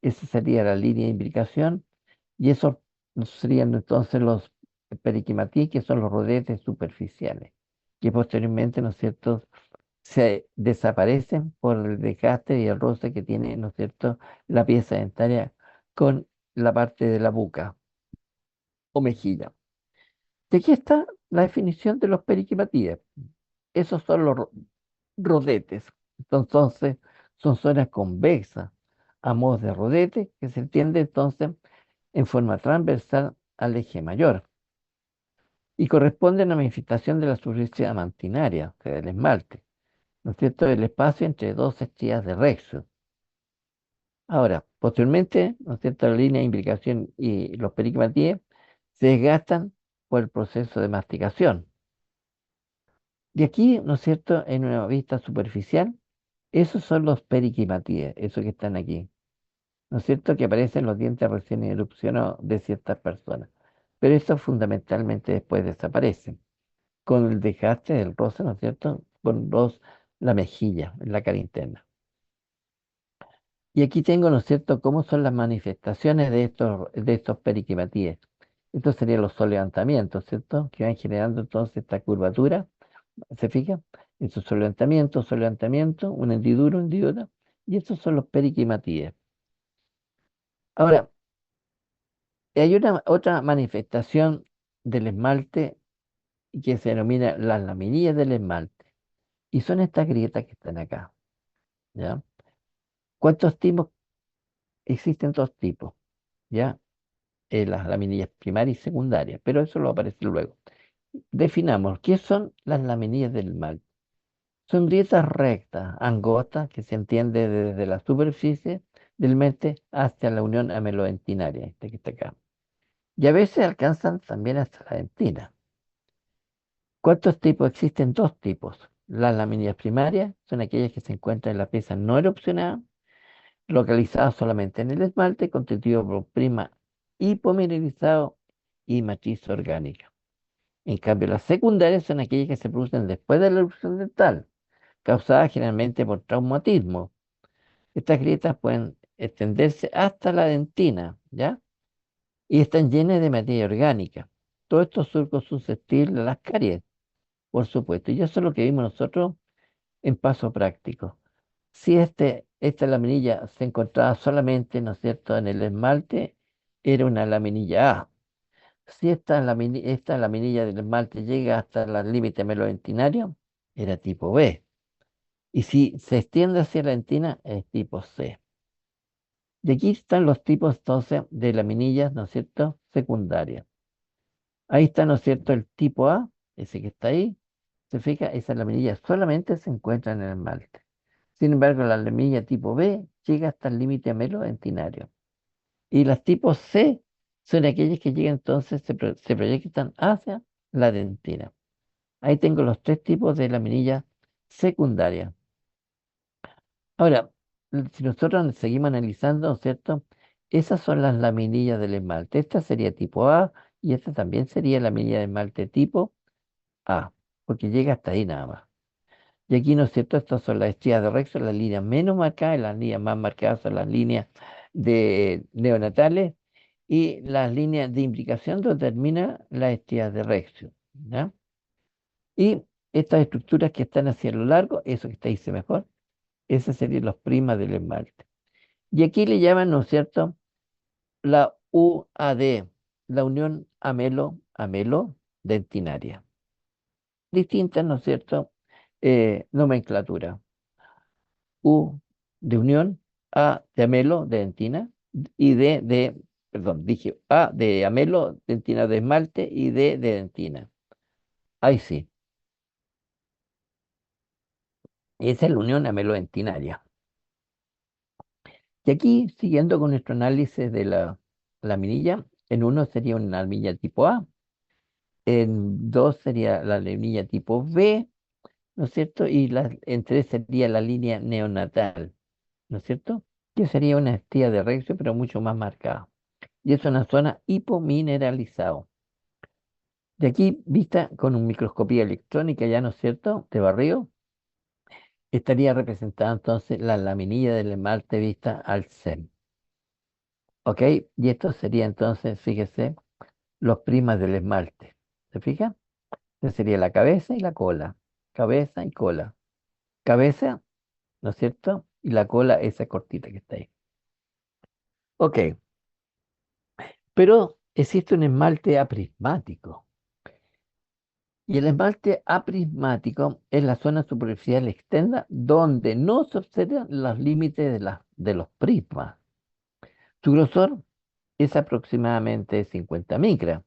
Esa sería la línea de imbricación y esos serían entonces los periquimatíes, que son los rodetes superficiales, que posteriormente, ¿no es cierto?, se desaparecen por el desgaste y el roce que tiene, ¿no es cierto?, la pieza dentaria con la parte de la boca o mejilla. Y aquí está la definición de los periquimatíes. Esos son los rodetes. Entonces, son zonas convexas a modo de rodete que se entiende entonces en forma transversal al eje mayor y corresponden a la manifestación de la superficie amantinaria, o sea, del esmalte, ¿no es cierto?, el espacio entre dos estrías de Rexo. Ahora, posteriormente, ¿no es cierto?, la línea de imbricación y los periquimatíes se desgastan por el proceso de masticación. De aquí, ¿no es cierto?, en una vista superficial, esos son los periquimatíes, esos que están aquí, ¿no es cierto?, que aparecen los dientes recién erupcionados de ciertas personas. Pero estos fundamentalmente después desaparecen con el desgaste del roce, ¿no es cierto?, con la mejilla, en la cara interna. Y aquí tengo, ¿no es cierto?, cómo son las manifestaciones de estos periquimatíes. Estos serían los solevantamientos, ¿cierto?, que van generando entonces esta curvatura. ¿Se fija? Estos son levantamientos, una hendidura, y estos son los periquimatíes. Ahora, hay una otra manifestación del esmalte que se denomina las laminillas del esmalte, y son estas grietas que están acá, ¿ya? ¿Cuántos tipos? Existen dos tipos, ¿ya? Las laminillas primarias y secundarias, pero eso lo aparece luego. Definamos, ¿qué son las laminillas del esmalte? Son grietas rectas, angostas, que se entiende desde la superficie del mente hacia la unión amelodentinaria, este que está acá. Y a veces alcanzan también hasta la dentina. ¿Cuántos tipos? Existen dos tipos. Las laminillas primarias son aquellas que se encuentran en la pieza no erupcionada, localizadas solamente en el esmalte, constituido por prima hipomineralizado y matriz orgánica. En cambio, las secundarias son aquellas que se producen después de la erupción dental, causadas generalmente por traumatismo. Estas grietas pueden extenderse hasta la dentina, ¿ya? Y están llenas de materia orgánica. Todos estos surcos susceptibles a las caries, por supuesto. Y eso es lo que vimos nosotros en paso práctico. Si esta laminilla se encontraba solamente, ¿no es cierto?, en el esmalte, era una laminilla A. Si esta laminilla del esmalte llega hasta el límite melodentinario, era tipo B. Y si se extiende hacia la dentina, es tipo C. Y aquí están los tipos entonces de laminillas, ¿no es cierto?, secundarias. Ahí está, ¿no es cierto?, el tipo A, ese que está ahí. Se fija, esa laminilla solamente se encuentra en el esmalte. Sin embargo, la laminilla tipo B llega hasta el límite melodentinario. Y las tipos C son aquellas que llegan entonces, se proyectan hacia la dentina. Ahí tengo los tres tipos de laminilla secundaria. Ahora, si nosotros seguimos analizando, ¿no es cierto? Esas son las laminillas del esmalte. Esta sería tipo A y esta también sería la laminilla de esmalte tipo A, porque llega hasta ahí nada más. Y aquí, ¿no es cierto? Estas son las estrías de Rexo, las líneas menos marcadas, y las líneas más marcadas son las líneas de neonatales y las líneas de imbricación donde termina la estrías de Rexo, ¿ya? Y estas estructuras que están hacia lo largo, eso que está ahí mejor, esas serían los primas del esmalte. Y aquí le llaman, ¿no es cierto?, la UAD, la unión amelo-dentinaria. Distintas, ¿no es cierto?, nomenclatura. U de unión, A de amelo, de dentina, y perdón, dije A de amelo, dentina de esmalte, y D de dentina. Ahí sí, esa es la unión amelo-dentinaria. Y aquí, siguiendo con nuestro análisis de la laminilla, en uno sería una laminilla tipo A, en dos sería la laminilla tipo B, ¿no es cierto? Y entre sería la línea neonatal, ¿no es cierto? Que sería una estía de Rexio, pero mucho más marcada. Y es una zona hipomineralizada. De aquí, vista con un microscopía electrónica, ya, ¿no es cierto?, de barrio, estaría representada entonces la laminilla del esmalte vista al CEM. ¿Ok? Y esto sería entonces, fíjese, los primas del esmalte. ¿Se fija? Esta sería la cabeza y la cola. Cabeza y cola. Cabeza, ¿no es cierto? Y la cola, esa cortita que está ahí. Ok, pero existe un esmalte aprismático. Y el esmalte aprismático es la zona superficial externa donde no se observan los límites de los prismas. Su grosor es aproximadamente 50 micras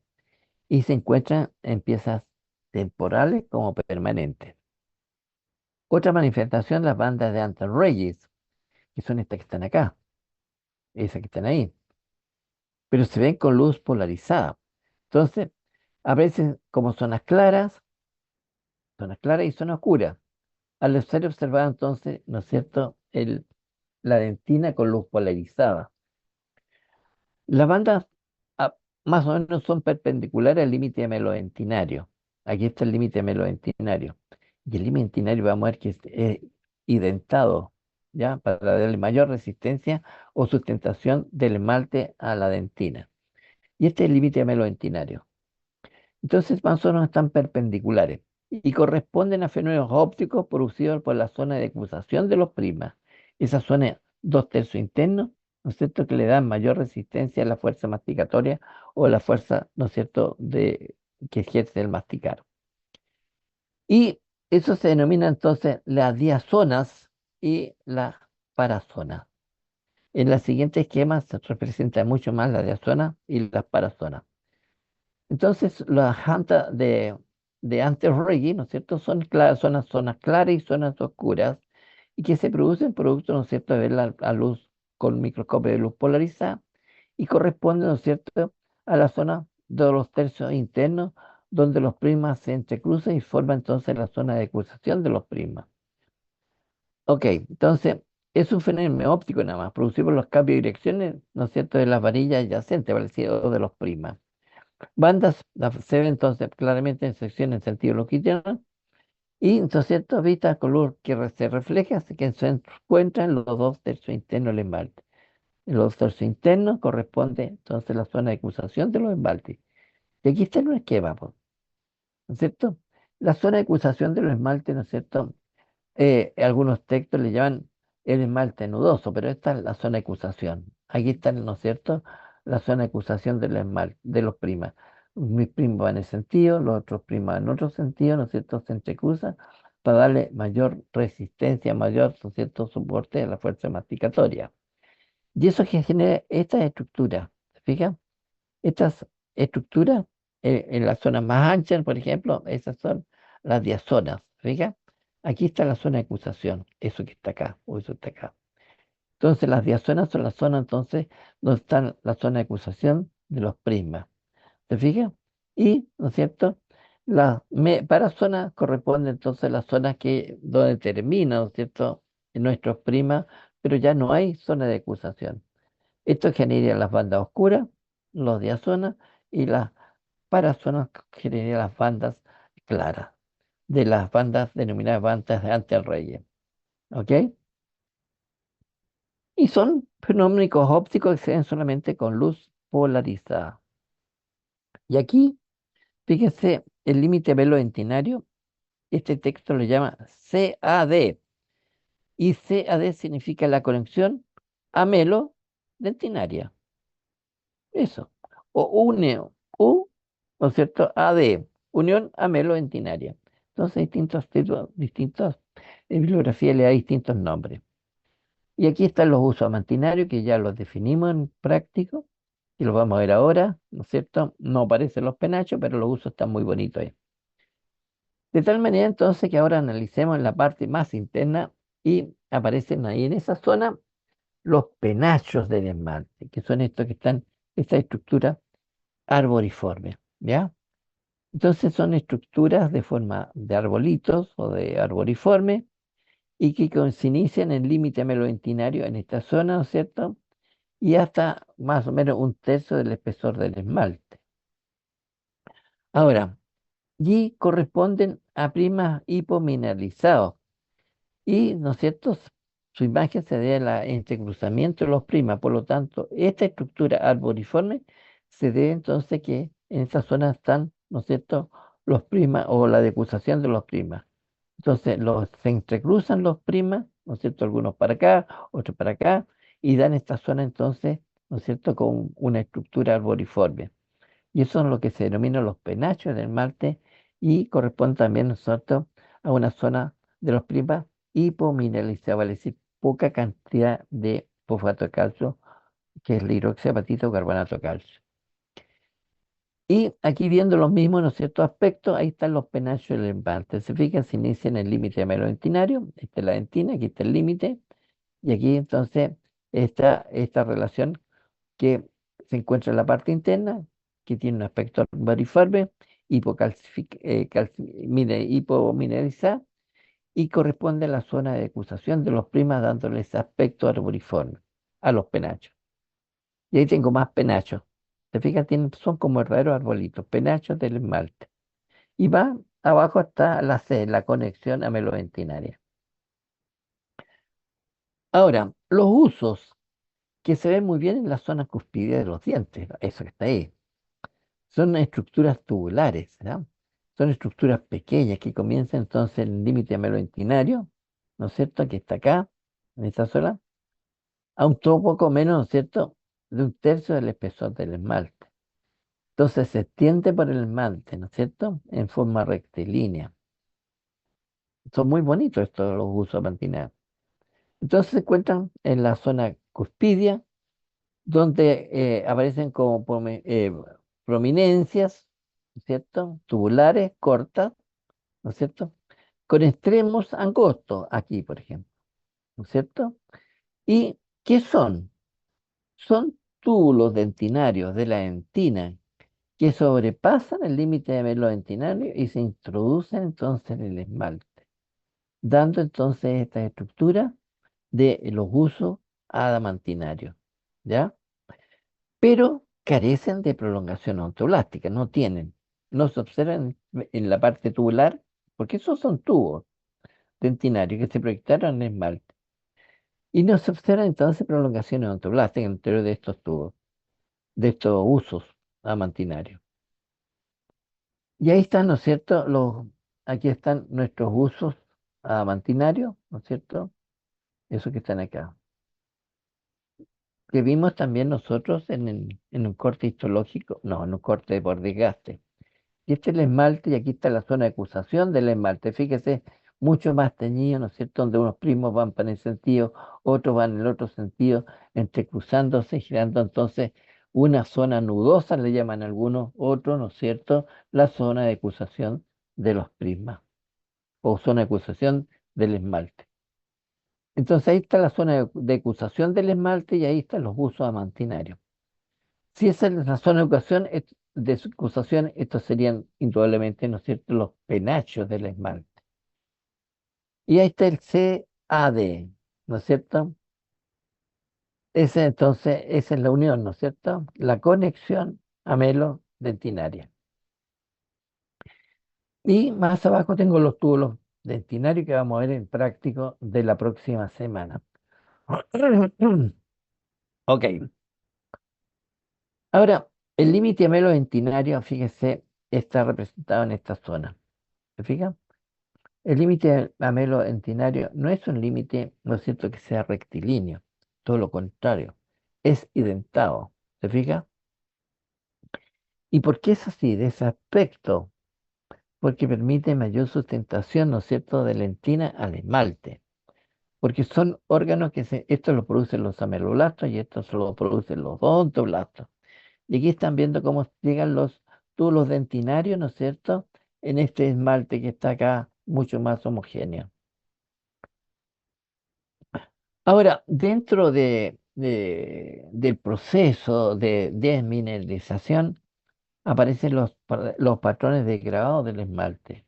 y se encuentra en piezas temporales como permanentes. Otra manifestación, las bandas de antirrayes, que son estas que están acá, esas que están ahí, pero se ven con luz polarizada. Entonces, a veces como zonas claras y zonas oscuras. Al ser observada entonces, ¿no es cierto?, la dentina con luz polarizada. Las bandas ah, más o menos son perpendiculares al límite melodentinario. Aquí está el límite melodentinario. Y el límite dentinario vamos a ver que es identado, ¿ya? Para darle mayor resistencia o sustentación del esmalte a la dentina. Y este es el límite melodentinario. Entonces, más o menos están perpendiculares y corresponden a fenómenos ópticos producidos por la zona de acusación de los prismas. Esa zona 2/3 interno, ¿no es cierto?, que le dan mayor resistencia a la fuerza masticatoria o la fuerza, ¿no es cierto?, que ejerce el masticar. Y eso se denomina entonces las diazonas y las parazonas. En el siguiente esquema se representa mucho más las diazonas y las parazonas. Entonces, las jantas de antes Reggae, ¿no es cierto?, son zonas claras y zonas oscuras, y que se producen producto, ¿no es cierto?, de ver la luz con microscopio de luz polarizada, y corresponden, ¿no es cierto?, a la zona de los tercios internos, donde los prismas se entrecruzan y forman entonces la zona de cruzación de los prismas. Ok, entonces, es un fenómeno óptico nada más, producido por los cambios de direcciones, ¿no es cierto?, de las varillas adyacentes, parecido de los prismas. Bandas se ven entonces claramente en sección en sentido longitudinal y entonces ciertas vistas color que se refleja, así que se encuentran los 2/3 internos del esmalte. En los 2/3 internos corresponde entonces la zona de acusación de los esmaltes. Y aquí está en un esquema, pues, ¿no es cierto? La zona de acusación de los esmaltes, ¿no es cierto? Algunos textos le llaman el esmalte nudoso, pero esta es la zona de acusación. Aquí está, ¿no es cierto?, la zona de acusación del esmalte, de los primas. Mis primos van en ese sentido, los otros primas en otro sentido, ¿no es cierto?, se entrecruzan para darle mayor resistencia, mayor, ¿no es cierto?, soporte a la fuerza masticatoria. Y eso que genera estas estructuras, ¿se fijan? Estas estructuras en las zonas más anchas, por ejemplo, esas son las diazonas. Fija, aquí está la zona de acusación, eso que está acá, o eso está acá. Entonces, las diazonas son las zonas, entonces, donde están la zona de acusación de los prismas. ¿Se fija? Y, ¿no es cierto? Parazonas corresponde entonces a las zonas donde termina, ¿no es cierto?, en nuestros prismas, pero ya no hay zona de acusación. Esto genera las bandas oscuras, los diazonas, y las parazonas genera las bandas claras, de las bandas denominadas bandas de antirrayes. ¿Ok? Y son fenómenos ópticos que se ven solamente con luz polarizada. Y aquí, fíjense, el límite velocentinario, este texto lo llama CAD. Y CAD significa la conexión amelo-dentinaria. Eso. O UNE, ¿no es cierto? AD, Unión Amelo-Dentinaria. Entonces, distintos tipos, distintas bibliografías le da distintos nombres. Y aquí están los usos mantinarios, que ya los definimos en práctico, y los vamos a ver ahora, ¿no es cierto? No aparecen los penachos, pero los usos están muy bonitos ahí. De tal manera entonces que ahora analicemos la parte más interna y aparecen ahí en esa zona los penachos del esmalte, que son estos que están, esta estructura arboriforme, ¿ya? Entonces son estructuras de forma de arbolitos o de arboriforme y que se inician en el límite ameloidintinario en esta zona, ¿no es cierto? Y hasta más o menos un tercio del espesor del esmalte. Ahora, y corresponden a primas hipomineralizados y, ¿no es cierto? Su imagen se debe al entrecruzamiento de los primas, por lo tanto, esta estructura arboriforme se debe entonces que en esta zona están, ¿no es cierto?, los primas o la decusación de los primas. Entonces, se entrecruzan los primas, ¿no es cierto?, algunos para acá, otros para acá, y dan esta zona entonces, ¿no es cierto?, con una estructura arboriforme. Y eso es lo que se denomina los penachos del Marte y corresponde también nosotros a una zona de los primas hipomineralizada, vale decir, poca cantidad de fosfato de calcio, que es la hidroxiapatita o carbonato de calcio. Y aquí viendo los mismos, ¿no es cierto?, aspectos, ahí están los penachos del Marte. Se fijan, se inicia en el límite ameloidentinario, esta es la dentina, aquí está el límite, y aquí entonces está esta relación que se encuentra en la parte interna, que tiene un aspecto variforme, hipomineralizada, y corresponde a la zona de acusación de los primas, dándole ese aspecto arboriforme a los penachos. Y ahí tengo más penachos. ¿Te fijas? Son como verdaderos arbolitos, penachos del esmalte. Y va abajo hasta la C, la conexión ameloventinaria. Ahora, los usos que se ven muy bien en la zona cuspidea de los dientes, eso que está ahí. Son estructuras tubulares, ¿verdad? Son estructuras pequeñas que comienzan entonces en el límite ameloidentinario, ¿no es cierto? Que está acá, en esta zona, a un poco menos, ¿no es cierto?, de un tercio del espesor del esmalte. Entonces se extiende por el esmalte, ¿no es cierto?, en forma rectilínea. Son muy bonitos estos los usos mantinados. Entonces se encuentran en la zona cuspidia, donde aparecen como prominencias, ¿no es cierto?, tubulares, cortas, ¿no es cierto?, con extremos angostos, aquí, por ejemplo, ¿no es cierto? ¿Y qué son? Son túbulos dentinarios de la dentina que sobrepasan el límite de velo dentinario y se introducen entonces en el esmalte, dando entonces esta estructura de los usos adamantinarios, ¿ya? Pero carecen de prolongación ontoblástica, no tienen, no se observan en la parte tubular, porque esos son tubos dentinarios que se proyectaron en el esmalte. Y no se observan entonces prolongaciones ontoblásticas en el interior de estos tubos, de estos usos amantinarios. Y ahí están, ¿no es cierto? Aquí están nuestros usos amantinarios, ¿no es cierto? Esos que están acá. Que vimos también nosotros en un corte histológico, no, en un corte por desgaste. Y este es el esmalte, y aquí está la zona de acusación del esmalte. Fíjese, mucho más teñido, ¿no es cierto? Donde unos primos van para el sentido, otros van en el otro sentido, entrecruzándose, girando entonces una zona nudosa, le llaman algunos, otros, ¿no es cierto? La zona de acusación de los prismas, o zona de acusación del esmalte. Entonces ahí está la zona de acusación del esmalte y ahí están los usos amantinarios. Si esa es la zona de educación, de su acusación, estos serían indudablemente, ¿no es cierto?, los penachos del esmalte. Y ahí está el CAD, ¿no es cierto? Ese entonces, esa es la unión, ¿no es cierto? La conexión amelo-dentinaria. Y más abajo tengo los túbulos dentinarios que vamos a ver en práctico de la próxima semana. Ok. Ahora, el límite amelo-dentinario, fíjese, está representado en esta zona. ¿Se fija? El límite amelo-dentinario no es un límite, no es cierto, que sea rectilíneo, todo lo contrario, es identado. ¿Se fija? ¿Y por qué es así, de ese aspecto? Porque permite mayor sustentación, ¿no es cierto?, de la dentina al esmalte. Porque son órganos esto lo producen los ameloblastos y esto lo producen los odontoblastos. Y aquí están viendo cómo llegan los túbulos dentinarios, ¿no es cierto?, en este esmalte que está acá mucho más homogéneo. Ahora, dentro del proceso de desmineralización, aparecen los patrones de grabado del esmalte.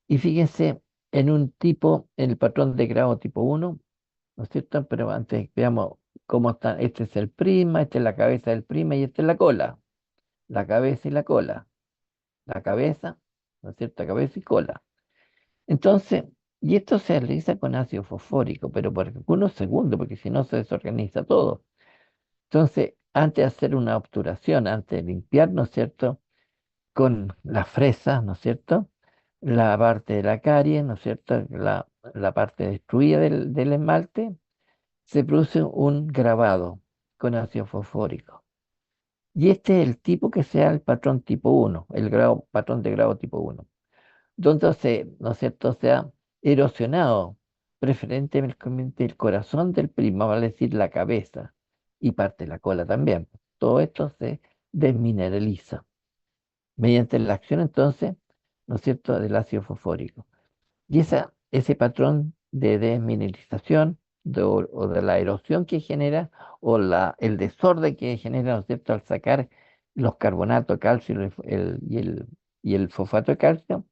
Y fíjense en el patrón de grabado tipo uno, ¿no es cierto? Pero antes veamos cómo está. Este es el prisma, esta es la cabeza del prisma y esta es la cola. La cabeza y la cola. La cabeza, ¿no es cierto? Cabeza y cola. Entonces, y esto se realiza con ácido fosfórico, pero por unos segundos, porque si no se desorganiza todo. Entonces, antes de hacer una obturación, antes de limpiar, ¿no es cierto? Con la fresa, ¿no es cierto? La parte de la carie, ¿no es cierto? La parte destruida del esmalte, se produce un grabado con ácido fosfórico. Y este es el tipo que sea el patrón tipo uno, el patrón de grado tipo uno, donde se, ¿no es cierto?, se ha erosionado preferentemente el corazón del prisma, vale decir la cabeza y parte de la cola también. Todo esto se desmineraliza mediante la acción entonces, ¿no es cierto?, del ácido fosfórico. Y ese patrón de desmineralización o de la erosión que genera o el desorden que genera, ¿no es cierto?, al sacar los carbonatos de calcio y el fosfato de calcio,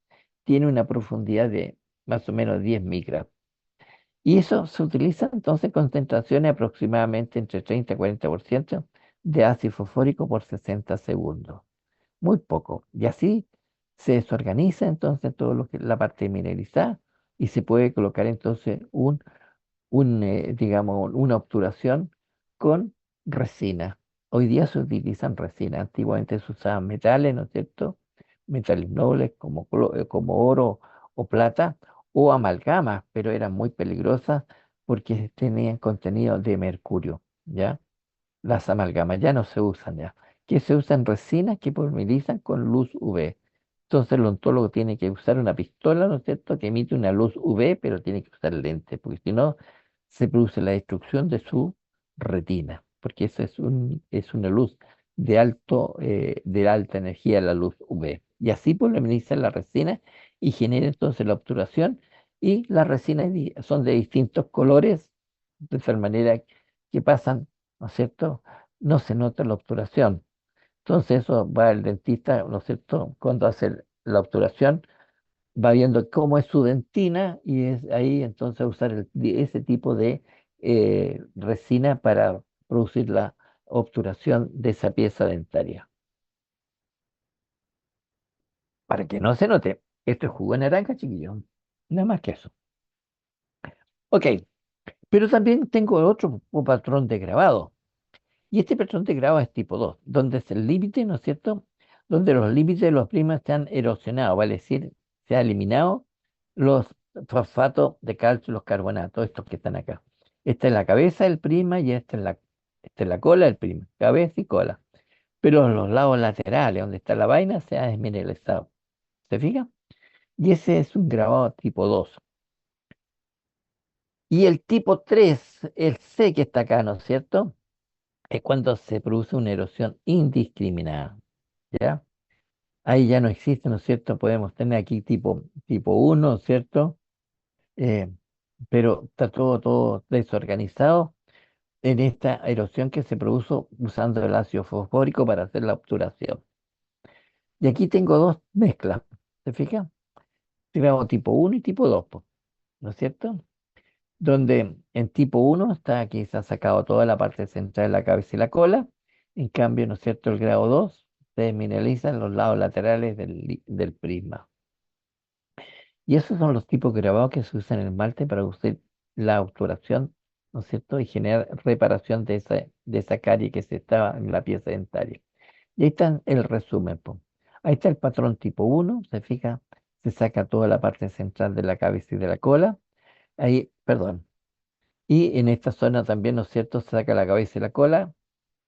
tiene una profundidad de más o menos 10 micras. Y eso se utiliza entonces concentraciones aproximadamente entre 30 y 40% de ácido fosfórico por 60 segundos. Muy poco. Y así se desorganiza entonces todo lo que la parte mineralizada y se puede colocar entonces digamos, una obturación con resina. Hoy día se utilizan resina. Antiguamente se usaban metales, ¿no es cierto? Metales nobles como oro o plata o amalgamas, pero eran muy peligrosas porque tenían contenido de mercurio, ¿ya? Las amalgamas ya no se usan ya. Que se usan resinas que polimerizan con luz UV. Entonces el ontólogo tiene que usar una pistola, ¿no es cierto?, que emite una luz UV, pero tiene que usar lente, porque si no se produce la destrucción de su retina, porque eso es una luz de alta energía, la luz UV. Y así polimeriza la resina y genera entonces la obturación. Y las resinas son de distintos colores, de tal manera que pasan, ¿no es cierto? No se nota la obturación. Entonces eso va el dentista, ¿no es cierto? Cuando hace la obturación, va viendo cómo es su dentina y es ahí entonces usar ese tipo de resina para producir la obturación de esa pieza dentaria. Para que no se note, esto es jugo de naranja, chiquillo. Nada más que eso. Ok, pero también tengo otro patrón de grabado. Y este patrón de grado es tipo 2 donde es el límite, ¿no es cierto? Donde los límites de los primas se han erosionado, vale decir, se ha eliminado los fosfatos de calcio y los carbonatos, estos que están acá. Esta es la cabeza del prisma y esta es la cola del prisma, cabeza y cola. Pero los lados laterales, donde está la vaina, se ha desmineralizado. ¿Se fija? Y ese es un grabado tipo 2. Y el tipo 3, el C que está acá, ¿no es cierto? Es cuando se produce una erosión indiscriminada, ¿ya? Ahí ya no existe, ¿no es cierto? Podemos tener aquí tipo uno, ¿cierto? Eh, pero está todo desorganizado en esta erosión que se produjo usando el ácido fosfórico para hacer la obturación. Y aquí tengo dos mezclas, ¿se fija? Grado tipo uno y tipo 2, po, ¿no es cierto? Donde en tipo uno está aquí, se ha sacado toda la parte central de la cabeza y la cola. En cambio, ¿no es cierto? El grado 2 se desmineralizan los lados laterales del prisma. Y esos son los tipos de grabado que se usan en el esmalte para usar la obturación, ¿no es cierto? Y generar reparación de esa carie que se estaba en la pieza dentaria. Y ahí está el resumen, po. Ahí está el patrón tipo uno, se fija, se saca toda la parte central de la cabeza y de la cola. Ahí, perdón. Y en esta zona también, ¿no es cierto?, se saca la cabeza y la cola,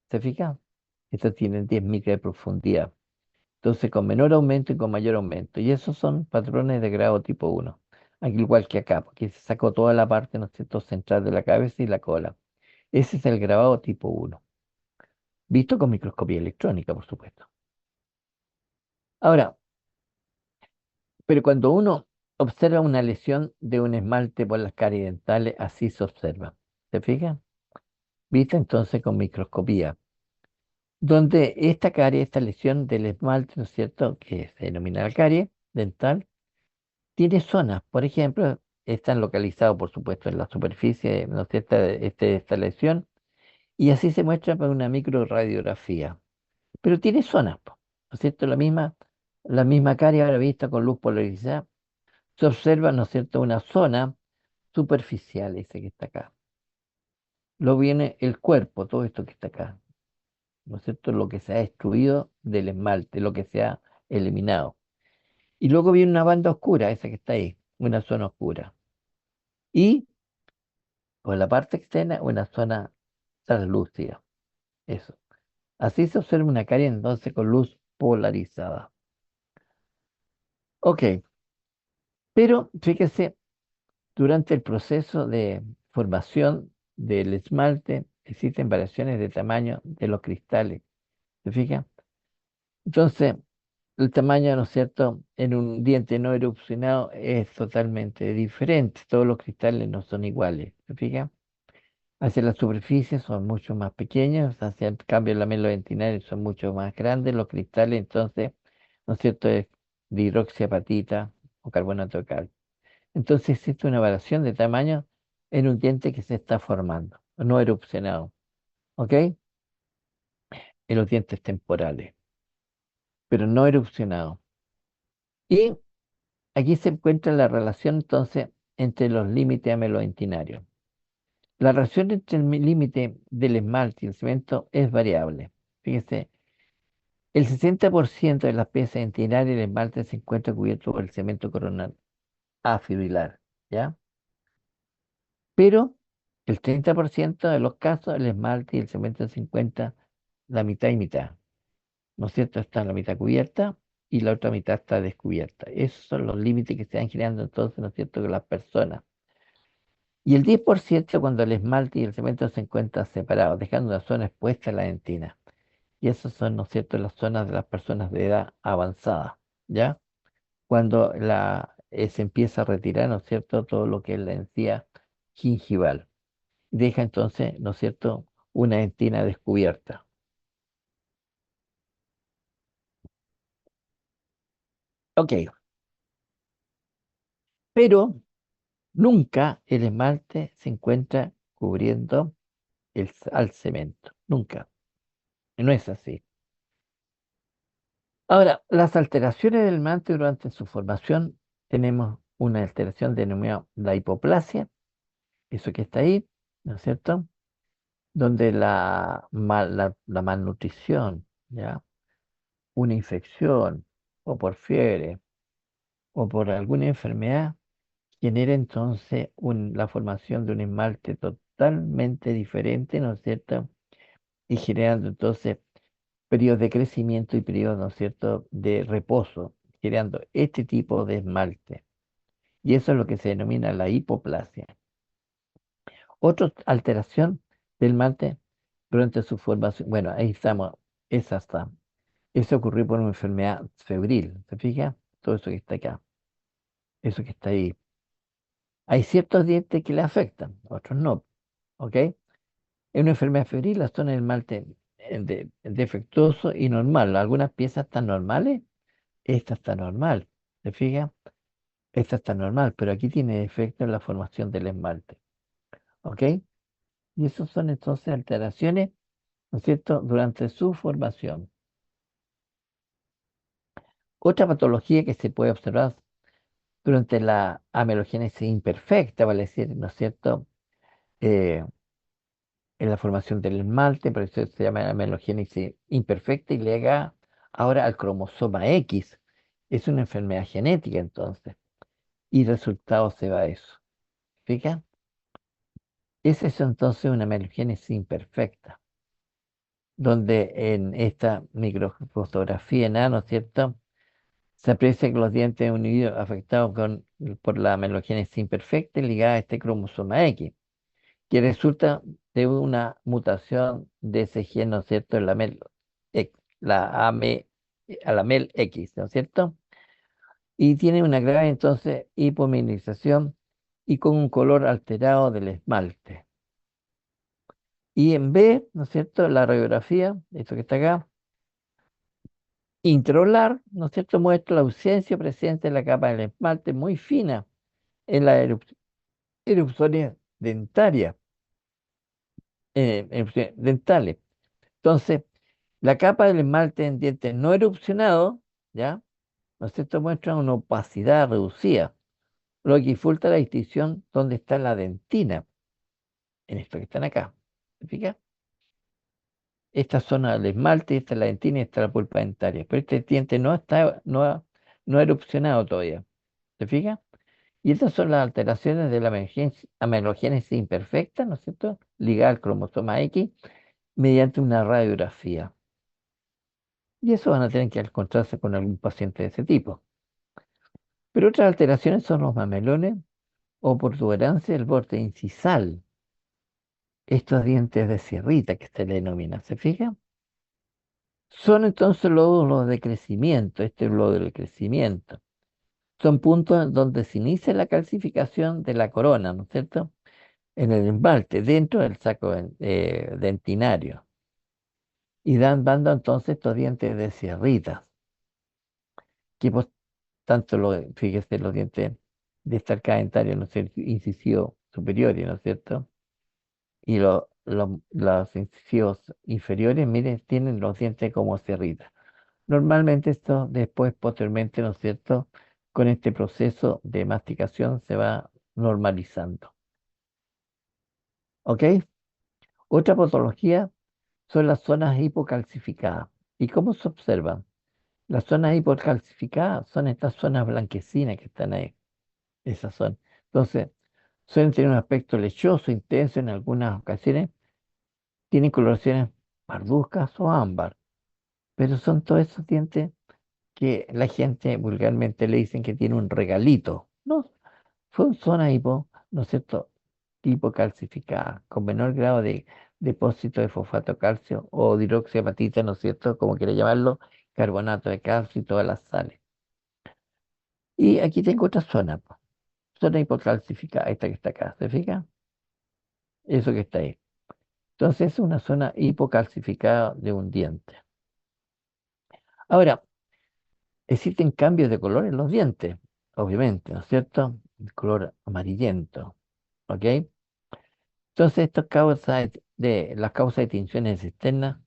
¿se fija? Estos tienen 10 micras de profundidad. Entonces, con menor aumento y con mayor aumento. Y esos son patrones de grado tipo uno. Al igual que acá, porque se sacó toda la parte, ¿no es cierto?, central de la cabeza y la cola. Ese es el grabado tipo uno, visto con microscopía electrónica, por supuesto. Ahora, pero cuando uno observa una lesión de un esmalte por las caries dentales, así se observa. ¿Se fija? ¿Viste? Entonces con microscopía. donde esta carie, esta lesión del esmalte, ¿no es cierto?, que se denomina la carie dental, tiene zonas, por ejemplo, están localizados, por supuesto, en la superficie, ¿no es cierto?, esta lesión, y así se muestra por una microradiografía. Pero tiene zonas, po, ¿no es cierto? La misma carie ahora vista con luz polarizada, se observa, ¿no es cierto?, una zona superficial, ese que está acá. Luego viene el cuerpo, todo esto que está acá, ¿no es cierto?, lo que se ha destruido del esmalte, lo que se ha eliminado. Y luego viene una banda oscura, esa que está ahí, una zona oscura. Y por la parte externa, una zona translúcida. Eso. Así se observa una carie entonces con luz polarizada. Ok, pero fíjese, durante el proceso de formación del esmalte existen variaciones de tamaño de los cristales. ¿Se fija? Entonces, el tamaño, ¿no es cierto?, en un diente no erupcionado es totalmente diferente. Todos los cristales no son iguales. ¿Se fija? Hacia la superficie son mucho más pequeños, hacia el cambio la melodentinales son mucho más grandes. Los cristales, entonces, ¿no es cierto?, es de hidroxiapatita o carbonato de calcio. Entonces existe una variación de tamaño en un diente que se está formando, no erupcionado, ¿ok? En los dientes temporales, pero no erupcionado. Y aquí se encuentra la relación entonces entre los límites amelodentinarios. La relación entre el límite del esmalte y el cemento es variable. Fíjese, el 60% de las piezas dentinarias del esmalte se encuentra cubierto por el cemento coronal afibrilar, ¿ya? Pero el 30% de los casos el esmalte y el cemento se encuentran la mitad y mitad. ¿No es cierto? Está la mitad cubierta y la otra mitad está descubierta. Esos son los límites que se van generando entonces, ¿no es cierto?, con las personas. Y el 10% cuando el esmalte y el cemento se encuentran separados, dejando una zona expuesta a la dentina. Y esas son, ¿no es cierto?, las zonas de las personas de edad avanzada, ¿ya? Cuando se empieza a retirar, ¿no es cierto?, todo lo que es la encía gingival. Deja entonces, ¿no es cierto?, una dentina descubierta. Ok, pero nunca el esmalte se encuentra cubriendo al cemento. Nunca. No es así. Ahora, las alteraciones del esmalte durante su formación, tenemos una alteración denominada la hipoplasia, eso que está ahí, ¿no es cierto?, donde la malnutrición, ¿ya?, una infección, o por fiebre, o por alguna enfermedad, genera entonces la formación de un esmalte totalmente diferente, ¿no es cierto? Y generando entonces periodos de crecimiento y periodos, ¿no es cierto?, de reposo, generando este tipo de esmalte. Y eso es lo que se denomina la hipoplasia. Otra alteración del esmalte durante su formación, bueno, ahí estamos, es hasta, eso ocurrió por una enfermedad febril, ¿se fija? Todo eso que está acá, eso que está ahí. Hay ciertos dientes que le afectan, otros no, ¿ok? Es una enfermedad febril, la zona del esmalte defectuoso y normal. Algunas piezas están normales, esta está normal, ¿se fija? Esta está normal, pero aquí tiene defecto en la formación del esmalte, ¿ok? Y esas son entonces alteraciones, ¿no es cierto?, durante su formación. Otra patología que se puede observar durante la amelogénesis imperfecta, vale decir, ¿no es cierto?, Eh, en la formación del esmalte, por eso se llama amelogénesis imperfecta y llega ahora al cromosoma X. Es una enfermedad genética entonces, y resultado se va a eso. ¿Fija? Esa es entonces una amelogénesis imperfecta, donde en esta microfotografía ¿no es cierto?, se aprecia que los dientes de un individuo afectados por la amelogénesis imperfecta ligada a este cromosoma X, que resulta de una mutación de ese gen, ¿no es cierto?, en la AMEL X, ¿no es cierto? Y tiene una grave entonces hipomineralización y con un color alterado del esmalte. Y en B, ¿no es cierto? La radiografía, esto que está acá, intraocular, ¿no es cierto? Muestra la ausencia o presencia de la capa del esmalte muy fina en la erupciones dentarias, erupciones dentales. Entonces, la capa del esmalte en dientes no erupcionado, ¿ya? ¿No es cierto? Muestra una opacidad reducida, lo que dificulta la distinción donde está la dentina, en esto que están acá. ¿Se fija? Esta zona del esmalte, esta es la dentina y esta es la pulpa dentaria. Pero este diente no ha erupcionado todavía. ¿Se fija? Y estas son las alteraciones de la amelogénesis imperfecta, ¿no es cierto? Ligada al cromosoma X mediante una radiografía. Y eso van a tener que encontrarse con algún paciente de ese tipo. Pero otras alteraciones son los mamelones o protuberancia del borde incisal. Estos dientes de sierrita que se le denomina, ¿se fija? Son entonces lóbulos de crecimiento, este es el lóbulo de crecimiento. Son puntos en donde se inicia la calcificación de la corona, ¿no es cierto? En el esmalte, dentro del saco dentinario. Y dan banda entonces estos dientes de sierritas, que pues, tanto fíjese, los dientes de esta arcada dentaria, ¿no es cierto? Incisivo superiores, ¿no es cierto? Y los incisivos inferiores, miren, tienen los dientes como sierritas. Normalmente esto después, posteriormente, ¿no es cierto? Con este proceso de masticación se va normalizando. ¿Ok? Otra patología son las zonas hipocalcificadas. ¿Y cómo se observan? Las zonas hipocalcificadas son estas zonas blanquecinas que están ahí. Esas son. Entonces, suelen tener un aspecto lechoso, intenso en algunas ocasiones. Tienen coloraciones parduzcas o ámbar. Pero son todos esos dientes que la gente vulgarmente le dicen que tiene un regalito. No, son zonas ¿no es cierto? Hipocalcificadas, con menor grado de depósito de fosfato de calcio o hidroxiapatita, ¿no es cierto? Como quiere llamarlo, carbonato de calcio y todas las sales. Y aquí tengo otra zona, po, zona hipocalcificada, esta que está acá, ¿se fija? Eso que está ahí. Entonces es una zona hipocalcificada de un diente. Ahora, existen cambios de color en los dientes, obviamente, ¿no es cierto? El color amarillento, ¿ok? Entonces, las causas de tinciones externas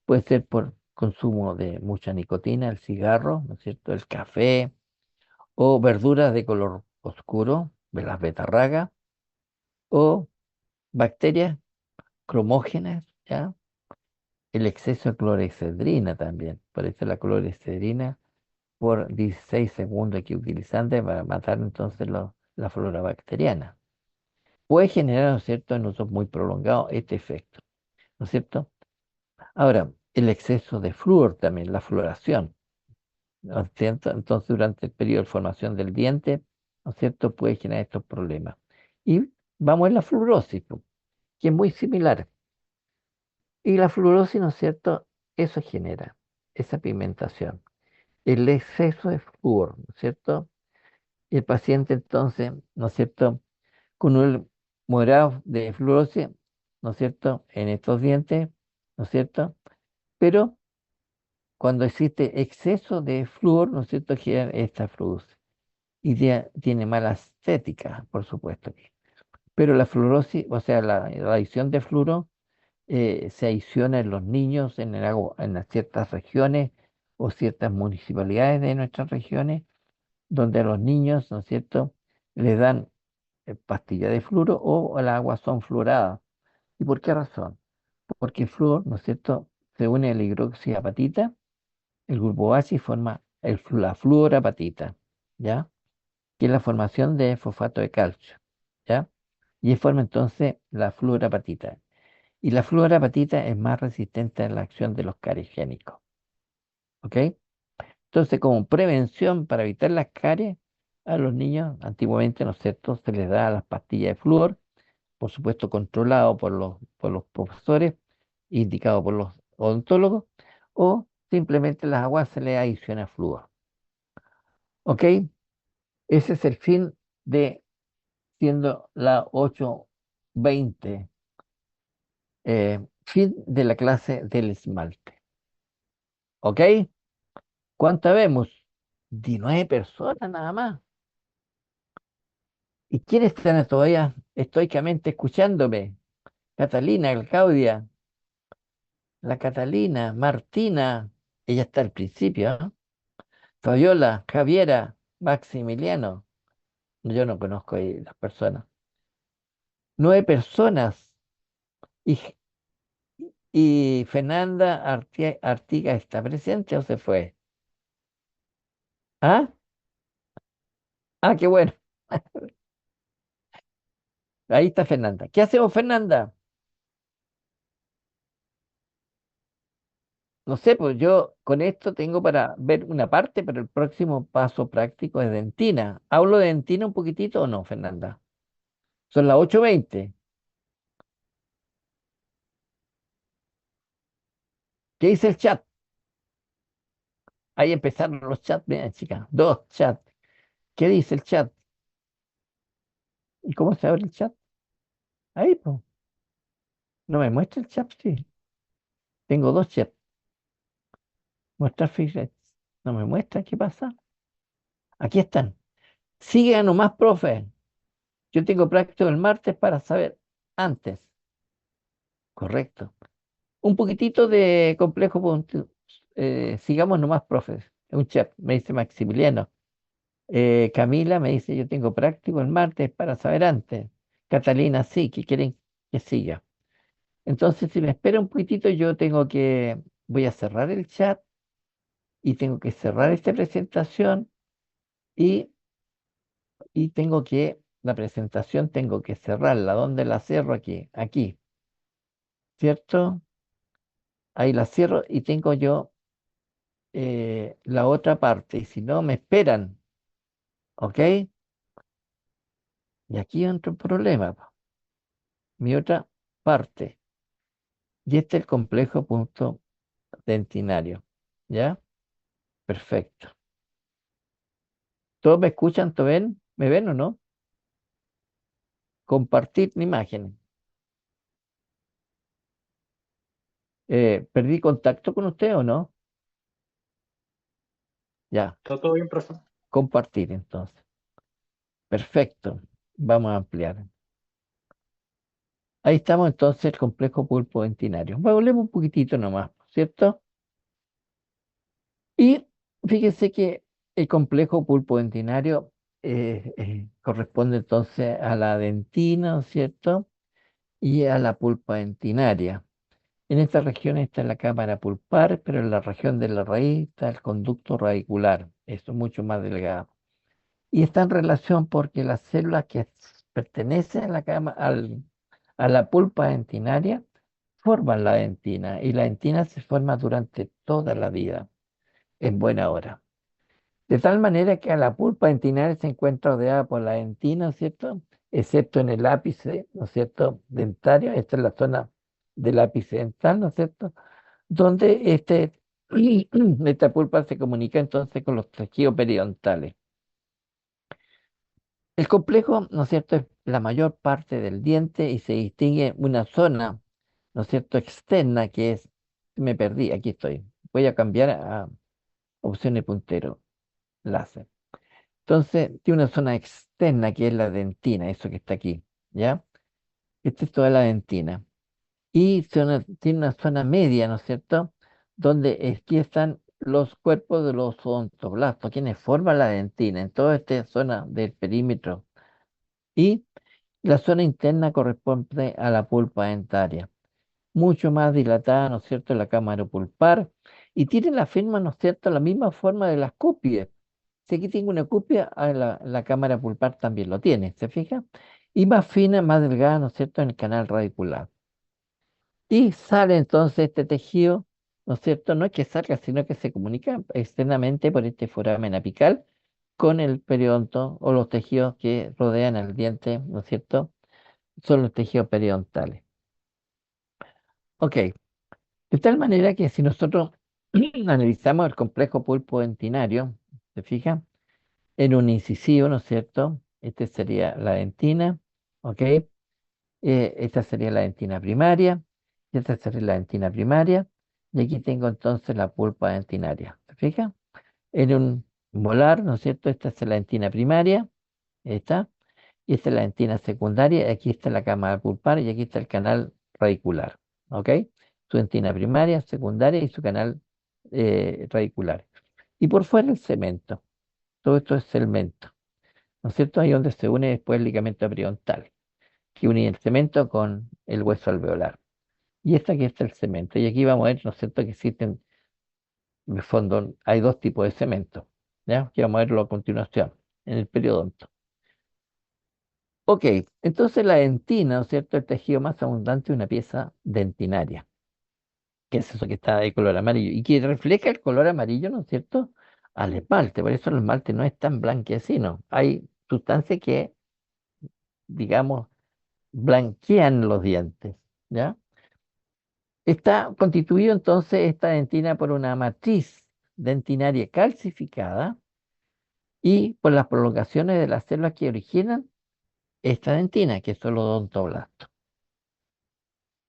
puede ser por consumo de mucha nicotina, el cigarro, ¿no es cierto? El café o verduras de color oscuro, de las betarragas, o bacterias cromógenas, ¿ya? El exceso de clorexidrina también. Por eso la clorexidrina por 16 segundos que utilizante para matar entonces la flora bacteriana. Puede generar, ¿no es cierto?, en usos muy prolongados este efecto, ¿no es cierto? Ahora, el exceso de flúor también, la fluoración, ¿no es cierto? Entonces, durante el periodo de formación del diente, ¿no es cierto?, puede generar estos problemas. Y vamos a la fluorosis, po, que es muy similar. Y la fluorosis, ¿no es cierto?, eso genera esa pigmentación, el exceso de flúor, ¿no es cierto? Y el paciente entonces, ¿no es cierto?, con un morado de fluorosis, ¿no es cierto?, en estos dientes, ¿no es cierto? Pero cuando existe exceso de flúor, ¿no es cierto?, genera esta fluorosis. Y tiene mala estética, por supuesto. Pero la fluorosis, o sea, la adición de flúor se adiciona en los niños, en el agua, en las ciertas regiones o ciertas municipalidades de nuestras regiones, donde a los niños, ¿no es cierto?, les dan pastillas de flúor o el agua son fluoradas. ¿Y por qué razón? Porque el flúor, ¿no es cierto?, se une a la hidroxiapatita, el grupo base y forma la fluorapatita, ¿ya? Que es la formación de fosfato de calcio, ¿ya? Y forma entonces la fluorapatita. Y la fluorapatita es más resistente a la acción de los carigénicos, ¿ok? Entonces, como prevención para evitar las caries, a los niños antiguamente, ¿no es cierto?, se les da las pastillas de flúor, por supuesto controlado por los profesores, indicado por los odontólogos, o simplemente las aguas se le adiciona flúor. ¿Ok? Ese es el fin de siendo la 8:20. Fin de la clase del esmalte. ¿Ok? ¿Cuántas vemos? 19 personas nada más. ¿Y quiénes están todavía estoicamente escuchándome? Catalina, la Claudia, la Catalina, Martina, ella está al principio, ¿no? Fabiola, Javiera, Maximiliano. Yo no conozco ahí las personas. 9 personas. ¿Y, y Fernanda Artiga está presente o se fue? ¿Ah? Ah, qué bueno. Ahí está Fernanda. ¿Qué hacemos, Fernanda? No sé, pues yo con esto tengo para ver una parte, pero el próximo paso práctico es dentina. ¿Hablo de dentina un poquitito o no, Fernanda? Son las 8:20. ¿Qué dice el chat? Ahí empezaron los chats, vean, chicas. Dos chats. ¿Qué dice el chat? ¿Y cómo se abre el chat? Ahí, pues. No me muestra el chat, sí. Tengo dos chats. Mostrar feedback. No me muestra, ¿qué pasa? Aquí están. Sigue nomás, profe. Yo tengo práctico el martes para saber antes. Correcto. Un poquitito de complejo. Sigamos nomás, profe. Un chat, me dice Maximiliano. Camila me dice, yo tengo práctico el martes para saber antes. Catalina, sí, que quieren que siga. Entonces, si me espera un poquitito, voy a cerrar el chat y tengo que cerrar esta presentación y, la presentación tengo que cerrarla. ¿Dónde la cierro? Aquí, aquí, ¿cierto? Ahí la cierro y tengo yo la otra parte. Y si no, me esperan, ¿ok? Y aquí entra un problema, po. Mi otra parte. Y este es el complejo punto dentinario. ¿Ya? Perfecto. ¿Todos me escuchan? ¿Todos ven? ¿Me ven o no? Compartir mi imagen. ¿Perdí contacto con usted o no? Ya, ¿Está todo bien, profe? compartir entonces. Perfecto. Vamos a ampliar. Ahí estamos entonces el complejo pulpo dentinario. Volvemos un poquitito nomás, ¿cierto? Y fíjese que el complejo pulpo dentinario corresponde entonces a la dentina, ¿no es cierto? Y a la pulpa dentinaria. En esta región está la cámara pulpar, pero en la región de la raíz está el conducto radicular. Esto es mucho más delgado. Y está en relación porque las células que pertenecen a a la pulpa dentinaria forman la dentina y la dentina se forma durante toda la vida, en buena hora. De tal manera que a la pulpa dentinaria se encuentra rodeada por la dentina, ¿no es cierto? Excepto en el ápice, ¿no es cierto? Dentario, esta es la zona del ápice dental, ¿no es cierto? Donde esta pulpa se comunica entonces con los tejidos periodontales. El complejo, ¿no es cierto?, es la mayor parte del diente y se distingue una zona, ¿no es cierto?, externa que es, me perdí, aquí estoy. Voy a cambiar a opción de puntero, láser. Entonces, tiene una zona externa que es la dentina, eso que está aquí, ¿ya? Esta es toda la dentina. Y tiene una zona media, ¿no es cierto?, donde aquí están los cuerpos de los odontoblastos, quienes forman la dentina, en toda esta zona del perímetro. Y la zona interna corresponde a la pulpa dentaria, mucho más dilatada, ¿no es cierto?, la cámara pulpar, y tiene la forma, ¿no es cierto?, la misma forma de las cúspides. Si aquí tengo una cúspide, la cámara pulpar también lo tiene, ¿se fija? Y más fina, más delgada, ¿no es cierto?, en el canal radicular. Y sale entonces este tejido, ¿no es cierto? No es que salga, sino que se comunica externamente por este foramen apical con el periodonto o los tejidos que rodean al diente, ¿no es cierto? Son los tejidos periodontales. Ok, de tal manera que si nosotros analizamos el complejo pulpo dentinario, ¿se fija? En un incisivo, ¿no es cierto? Este sería la dentina, ¿ok? Esta sería la dentina primaria. Y esta sería la dentina primaria. Y aquí tengo entonces la pulpa dentinaria. ¿Se fija? En un molar, ¿no es cierto? Esta es la dentina primaria. Ahí está. Y esta es la dentina secundaria. Aquí está la cámara pulpar y aquí está el canal radicular. ¿Ok? Su dentina primaria, secundaria y su canal radicular. Y por fuera el cemento. Todo esto es cemento. ¿No es cierto? Ahí donde se une después el ligamento periodontal, que une el cemento con el hueso alveolar. Y esta aquí está el cemento. Y aquí vamos a ver, ¿no es cierto?, que existen, en el fondo, hay dos tipos de cemento. ¿Ya? Que vamos a verlo a continuación, en el periodonto. Ok, entonces la dentina, ¿no es cierto?, el tejido más abundante de una pieza dentinaria, que es eso que está de color amarillo, y que refleja el color amarillo, ¿no es cierto?, al esmalte. Por eso el esmalte no es tan blanquecino. Hay sustancias que, digamos, blanquean los dientes, ¿ya? Está constituido entonces esta dentina por una matriz dentinaria calcificada y por las prolongaciones de las células que originan esta dentina, que son los odontoblastos.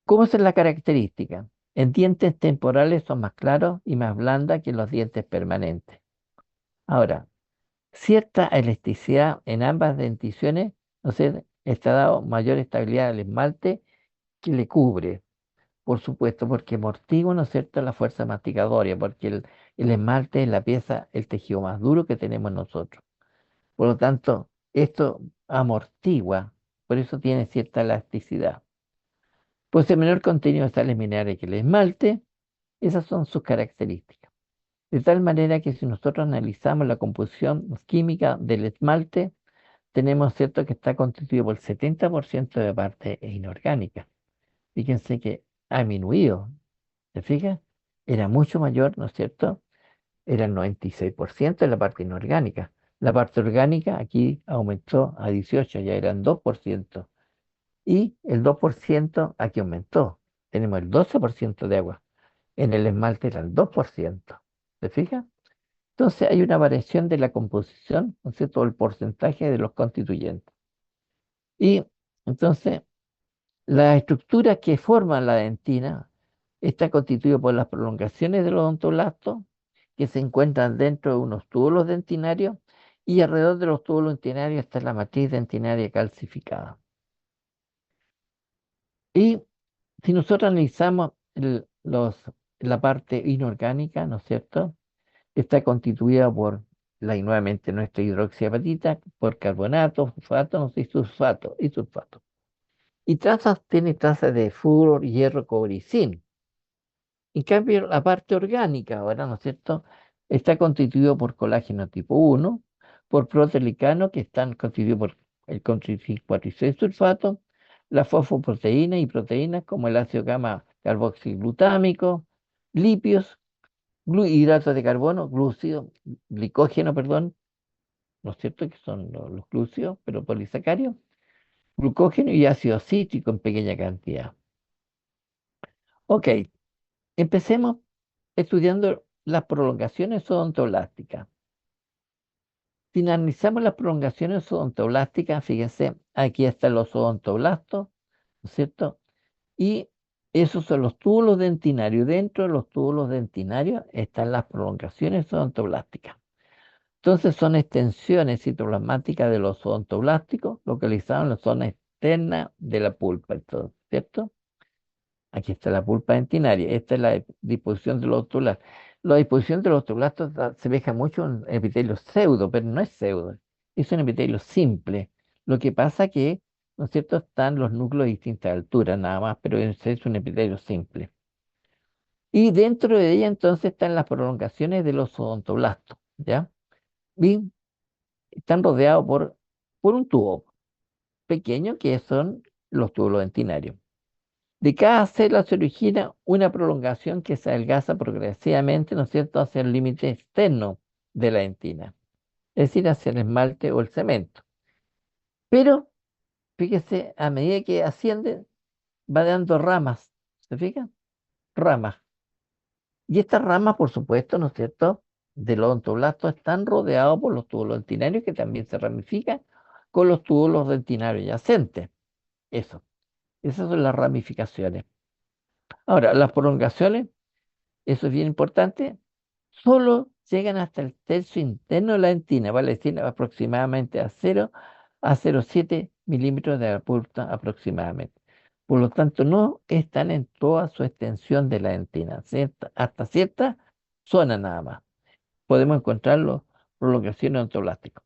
¿Cómo es la característica? En dientes temporales son más claros y más blandas que los dientes permanentes. Ahora, cierta elasticidad en ambas denticiones, no sé, está dado mayor estabilidad al esmalte que le cubre. Por supuesto, porque amortigua, ¿no es cierto?, la fuerza masticatoria, porque el esmalte es la pieza, el tejido más duro que tenemos nosotros. Por lo tanto, esto amortigua, por eso tiene cierta elasticidad. Posee menor contenido de sales minerales que el esmalte, esas son sus características. De tal manera que si nosotros analizamos la composición química del esmalte, tenemos cierto que está constituido por el 70% de parte inorgánica. Fíjense que ha disminuido. ¿Se fija? Era mucho mayor, ¿no es cierto? Era el 96% de la parte inorgánica. La parte orgánica aquí aumentó a 18, ya eran 2%. Y el 2% aquí aumentó. Tenemos el 12% de agua. En el esmalte era el 2%. ¿Se fija? Entonces hay una variación de la composición, ¿no es cierto? El porcentaje de los constituyentes. Y entonces la estructura que forma la dentina está constituida por las prolongaciones de los odontoblastos que se encuentran dentro de unos túbulos dentinarios y alrededor de los túbulos dentinarios está la matriz dentinaria calcificada. Y si nosotros analizamos la parte inorgánica, ¿no es cierto? Está constituida por, nuevamente, nuestra hidroxiapatita, por carbonato, fosfato, no sé, y sulfato. Y tiene trazas de flúor, hierro, cobre y zinc. En cambio, la parte orgánica ahora, ¿no es cierto?, está constituido por colágeno tipo 1, por proteoglicanos que están constituidos por el contricil 4 y 6 sulfato, la fosfoproteína y proteínas como el ácido gamma carboxiglutámico, lípidos, hidratos de carbono, glicógeno, perdón, ¿no es cierto?, que son los glúcidos, pero polisacáridos, glucógeno y ácido cítrico en pequeña cantidad. Ok, empecemos estudiando las prolongaciones odontoblásticas. Si analizamos las prolongaciones odontoblásticas, fíjense, aquí están los odontoblastos, ¿no es cierto? Y esos son los túbulos dentinarios. Dentro de los túbulos dentinarios están las prolongaciones odontoblásticas. Entonces son extensiones citoplasmáticas de los odontoblásticos localizados en la zona externa de la pulpa, entonces, ¿cierto? Aquí está la pulpa dentinaria. Esta es la disposición de los osteoblastos. La disposición de los osteoblastos se asemeja mucho a un epitelio pseudo, pero no es pseudo. Es un epitelio simple. Lo que pasa que, ¿no es cierto?, están los núcleos de distintas alturas, nada más, pero es un epitelio simple. Y dentro de ella entonces están las prolongaciones de los odontoblastos, ¿ya? Y están rodeados por un tubo pequeño que son los túbulos dentinarios. De cada célula se origina una prolongación que se adelgaza progresivamente, ¿no es cierto?, hacia el límite externo de la dentina, es decir, hacia el esmalte o el cemento. Pero, fíjese, a medida que asciende, va dando ramas, ¿se fija? Ramas. Y estas ramas, por supuesto, ¿no es cierto?, del odontoblasto están rodeados por los túbulos dentinarios que también se ramifican con los túbulos dentinarios yacentes. Eso, esas son las ramificaciones. Ahora, las prolongaciones, eso es bien importante, solo llegan hasta el tercio interno de la dentina, vale decir aproximadamente a 0,07 milímetros de la punta aproximadamente. Por lo tanto, no están en toda su extensión de la dentina, hasta cierta zona nada más. Podemos encontrarlo prolongaciones ontoblásticas.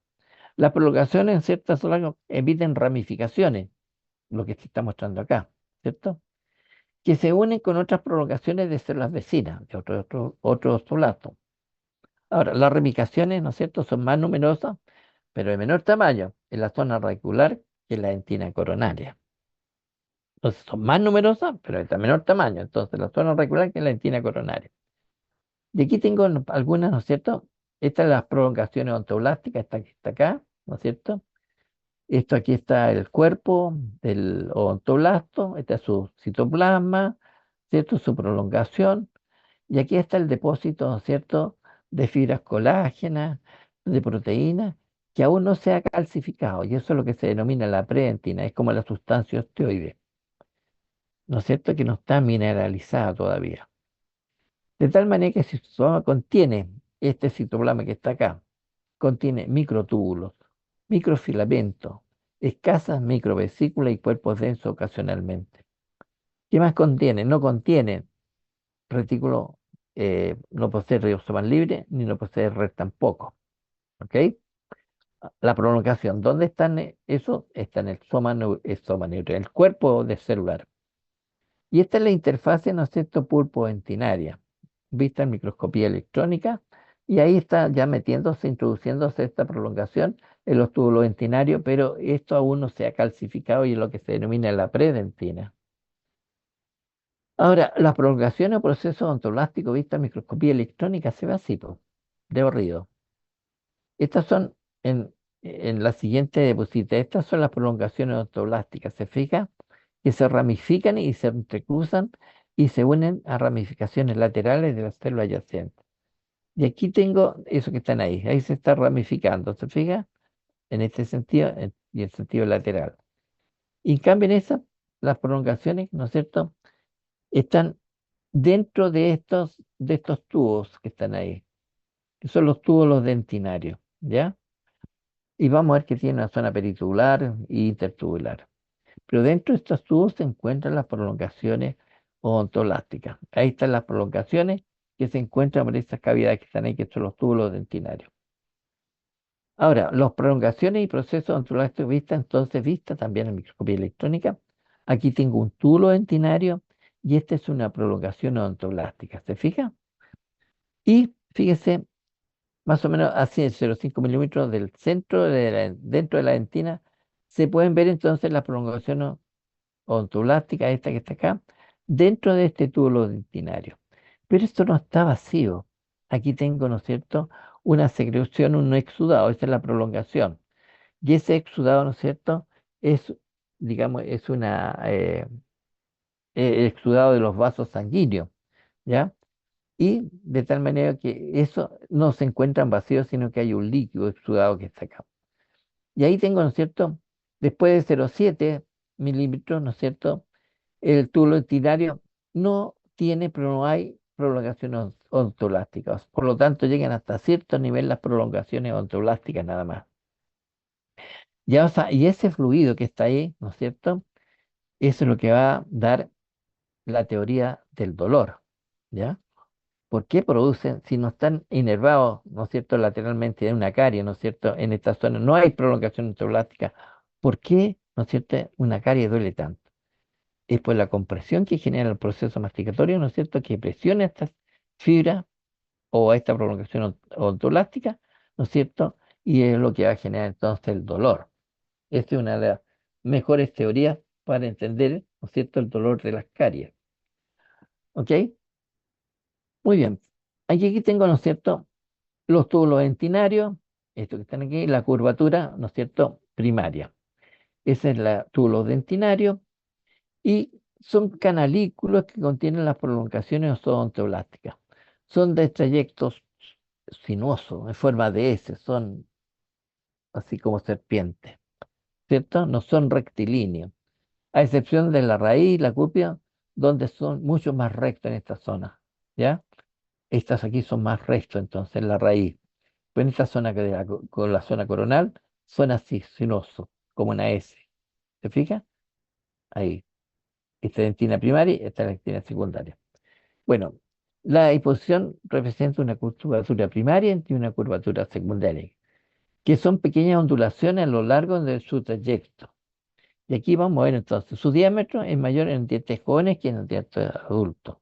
Las prolongaciones en ciertas zonas emiten ramificaciones, lo que se está mostrando acá, ¿cierto? Que se unen con otras prolongaciones de células vecinas, de otro osteoblasto. Ahora, las ramificaciones, ¿no es cierto?, son más numerosas, pero de menor tamaño en la zona radicular que en la dentina coronaria. Entonces, son más numerosas, pero de menor tamaño. Entonces, la zona radicular que en la dentina coronaria. Y aquí tengo algunas, ¿no es cierto? Estas son las prolongaciones ontoblásticas, esta que está acá, ¿no es cierto? Esto aquí está el cuerpo del odontoblasto, este es su citoplasma, ¿cierto? Su prolongación. Y aquí está el depósito, ¿no es cierto?, de fibras colágenas, de proteínas, que aún no se ha calcificado. Y eso es lo que se denomina la predentina, es como la sustancia osteoide, ¿no es cierto?, que no está mineralizada todavía. De tal manera que si su citosoma contiene este citoplasma que está acá, contiene microtúbulos, microfilamentos, escasas microvesículas y cuerpos densos ocasionalmente. ¿Qué más contiene? No contiene retículo, no posee ribosomal libre, ni no posee red tampoco. ¿Ok? La prolongación, ¿dónde están eso? Está en el soma neutral, el cuerpo de celular. Y esta es la interfase, ¿no es cierto?, pulpo-dentinaria, vista en microscopía electrónica, y ahí está ya metiéndose, introduciéndose esta prolongación en los túbulos dentinarios, pero esto aún no se ha calcificado y es lo que se denomina la predentina. Ahora, las prolongaciones o procesos odontolásticos vistas en microscopía electrónica se ve así, po, de horrido. Estas son en la siguiente diapositiva, estas son las prolongaciones odontolásticas, ¿se fija? Que se ramifican y se entrecruzan y se unen a ramificaciones laterales de las células adyacentes. Y aquí tengo eso que están ahí se está ramificando, ¿se fija? En este sentido y en sentido lateral. Y en cambio en esas, las prolongaciones, ¿no es cierto?, están dentro de estos tubos que están ahí, que son los túbulos dentinarios, ¿ya? Y vamos a ver que tiene una zona peritubular e intertubular. Pero dentro de estos tubos se encuentran las prolongaciones odontolásticas. Ahí están las prolongaciones que se encuentran por estas cavidades que están ahí, que son los túbulos dentinarios. Ahora, las prolongaciones y procesos odontolásticos vista también en microscopía electrónica. Aquí tengo un túbulo dentinario y esta es una prolongación odontoblástica. ¿Se fija? Y fíjese, más o menos así, en 0,5 milímetros del centro, dentro de la dentina, se pueden ver entonces las prolongaciones odontolásticas, esta que está acá, dentro de este túbulo dentinario. Pero esto no está vacío. Aquí tengo, ¿no es cierto?, una secreción, un exudado, esa es la prolongación. Y ese exudado, ¿no es cierto?, es, digamos, es el exudado de los vasos sanguíneos, ¿ya? Y de tal manera que eso no se encuentra en vacío, sino que hay un líquido exudado que está acá. Y ahí tengo, ¿no es cierto?, después de 0,7 milímetros, ¿no es cierto?, el túbulo dentinario no tiene, pero no hay prolongaciones odontolásticas. Por lo tanto, llegan hasta cierto nivel las prolongaciones odontolásticas nada más. Ya, o sea, y ese fluido que está ahí, ¿no es cierto? Eso es lo que va a dar la teoría del dolor, ¿ya? ¿Por qué producen, si no están inervados, ¿no es cierto?, lateralmente de una carie, ¿no es cierto?, en esta zona no hay prolongación odontolástica? ¿Por qué, ¿no es cierto?, una carie duele tanto? Es por la compresión que genera el proceso masticatorio, ¿no es cierto?, que presiona estas fibras o a esta prolongación odontolástica, ¿no es cierto?, y es lo que va a generar entonces el dolor. Esta es una de las mejores teorías para entender, ¿no es cierto?, el dolor de las caries. ¿Ok? Muy bien. Aquí tengo, ¿no es cierto?, los túbulos dentinarios, estos que están aquí, la curvatura, ¿no es cierto?, primaria. Esa es la túbulo dentinario y son canalículos que contienen las prolongaciones odontoblasticas. Son de trayectos sinuosos, en forma de S, son así como serpientes, ¿cierto? No son rectilíneos, a excepción de la raíz, la cúpula, donde son mucho más rectos en esta zona, ¿ya? Estas aquí son más rectos, entonces, en la raíz. Pero en esta zona que con la zona coronal son así, sinuosos, como una S. ¿Se fija? Ahí. Esta es dentina primaria y esta es la dentina secundaria. Bueno, la disposición representa una curvatura primaria y una curvatura secundaria, que son pequeñas ondulaciones a lo largo de su trayecto. Y aquí vamos a ver entonces, su diámetro es mayor en dientes jóvenes que en el diente adulto,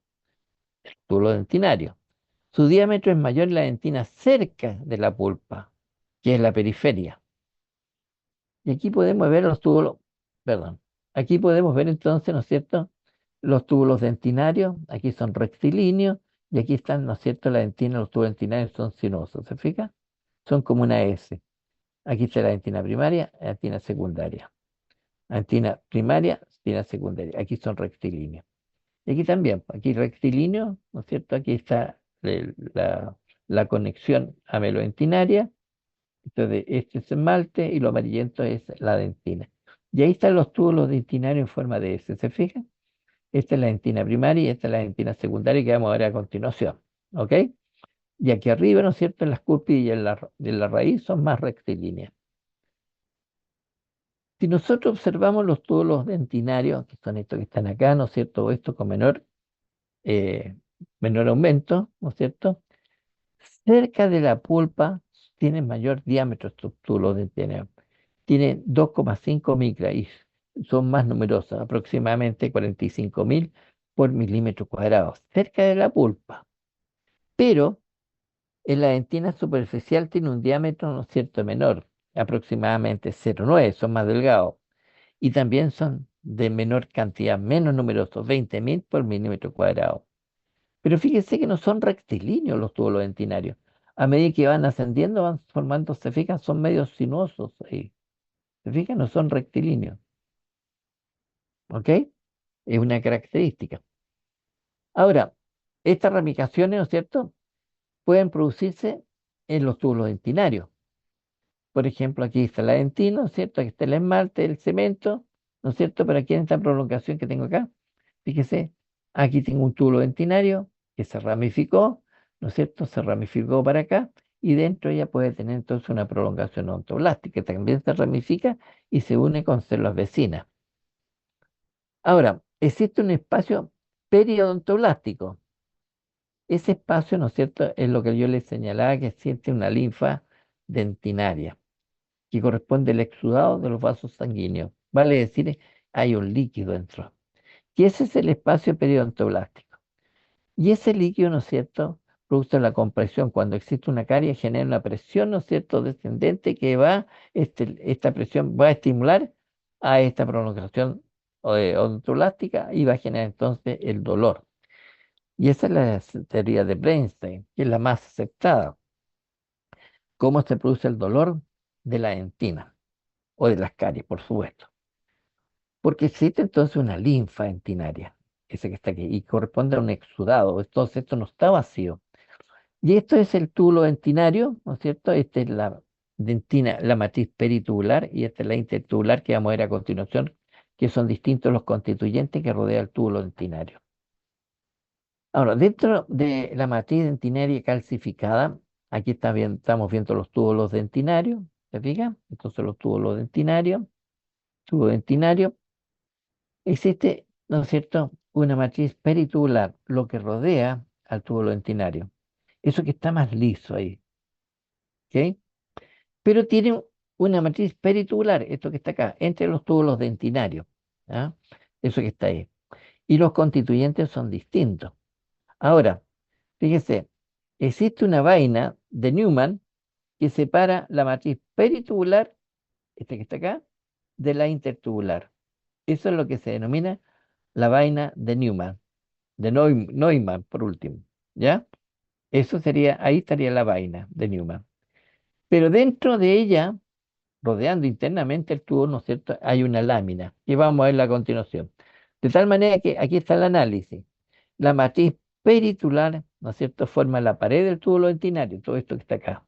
túbulo dentinario. Su diámetro es mayor en la dentina cerca de la pulpa, que es la periferia. Y aquí podemos ver los túbulos, perdón, aquí podemos ver entonces, ¿no es cierto? Los túbulos dentinarios, aquí son rectilíneos, y aquí están, ¿no es cierto? La dentina, los túbulos dentinarios son sinuosos, ¿se fija? Son como una S. Aquí está la dentina primaria, la dentina secundaria. Dentina primaria, dentina secundaria. Aquí son rectilíneos. Y aquí también, aquí rectilíneo, ¿no es cierto? Aquí está la conexión amelodentinaria. Entonces, este es esmalte y lo amarillento es la dentina. Y ahí están los túbulos dentinarios en forma de S, ¿se fijan? Esta es la dentina primaria y esta es la dentina secundaria que vamos a ver a continuación. ¿Ok? Y aquí arriba, ¿no es cierto? En las cúspides y en la raíz son más rectilíneas. Si nosotros observamos los túbulos dentinarios, que son estos que están acá, ¿no es cierto? O estos con eh, menor aumento, ¿no es cierto? Cerca de la pulpa tienen mayor diámetro estos túbulos dentinarios. Tienen 2,5 micras y son más numerosas, aproximadamente 45.000 por milímetro cuadrado, cerca de la pulpa. Pero en la dentina superficial tiene un diámetro, ¿no es cierto?, menor, aproximadamente 0,9, son más delgados. Y también son de menor cantidad, menos numerosos, 20.000 por milímetro cuadrado. Pero fíjese que no son rectilíneos los túbulos dentinarios. A medida que van ascendiendo, van formando, se fijan, son medios sinuosos ahí. Se fijan, no son rectilíneos. ¿Ok? Es una característica. Ahora, estas ramificaciones, ¿no es cierto?, pueden producirse en los túbulos dentinarios. Por ejemplo, aquí está la dentina, ¿no es cierto? Aquí está el esmalte, el cemento, ¿no es cierto? Pero aquí en esta prolongación que tengo acá, fíjese, aquí tengo un túbulo dentinario que se ramificó, ¿no es cierto? Se ramificó para acá y dentro ella puede tener entonces una prolongación ontoblástica que también se ramifica y se une con células vecinas. Ahora, existe un espacio periodontoblástico. Ese espacio, ¿no es cierto?, es lo que yo les señalaba, que existe una linfa dentinaria, que corresponde al exudado de los vasos sanguíneos. Vale decir, hay un líquido dentro. Y ese es el espacio periodontoblástico. Y ese líquido, ¿no es cierto?, produce la compresión. Cuando existe una caries, genera una presión, ¿no es cierto?, descendente que va, esta presión va a estimular a esta prolongación odontoblástica y va a generar entonces el dolor. Y esa es la teoría de Bernstein, que es la más aceptada. ¿Cómo se produce el dolor de la dentina o de las caries, por supuesto? Porque existe entonces una linfa dentinaria, esa que está aquí, y corresponde a un exudado. Entonces esto no está vacío. Y esto es el túbulo dentinario, ¿no es cierto? Esta es la dentina, la matriz peritubular, y esta es la intertubular que vamos a ver a continuación, que son distintos los constituyentes que rodean el túbulo dentinario. Ahora, dentro de la matriz dentinaria calcificada, aquí estamos viendo los túbulos dentinarios, ¿se fijan? Entonces los túbulos dentinarios, tubo dentinario, existe, ¿no es cierto?, una matriz peritubular, lo que rodea al túbulo dentinario. Eso que está más liso ahí, ¿ok? Pero tiene una matriz peritubular, esto que está acá, entre los túbulos dentinarios, ¿ah? Eso que está ahí. Y los constituyentes son distintos. Ahora, fíjese, existe una vaina de Newman que separa la matriz peritubular, esta que está acá, de la intertubular. Eso es lo que se denomina la vaina de Newman, de Neumann, por último. ¿Ya? Eso sería, ahí estaría la vaina de Newman. Pero dentro de ella, rodeando internamente el tubo, ¿no es cierto?, hay una lámina, que vamos a verla a continuación. De tal manera que aquí está el análisis. La matriz peritular, ¿no es cierto?, forma la pared del túbulo dentinario, todo esto que está acá.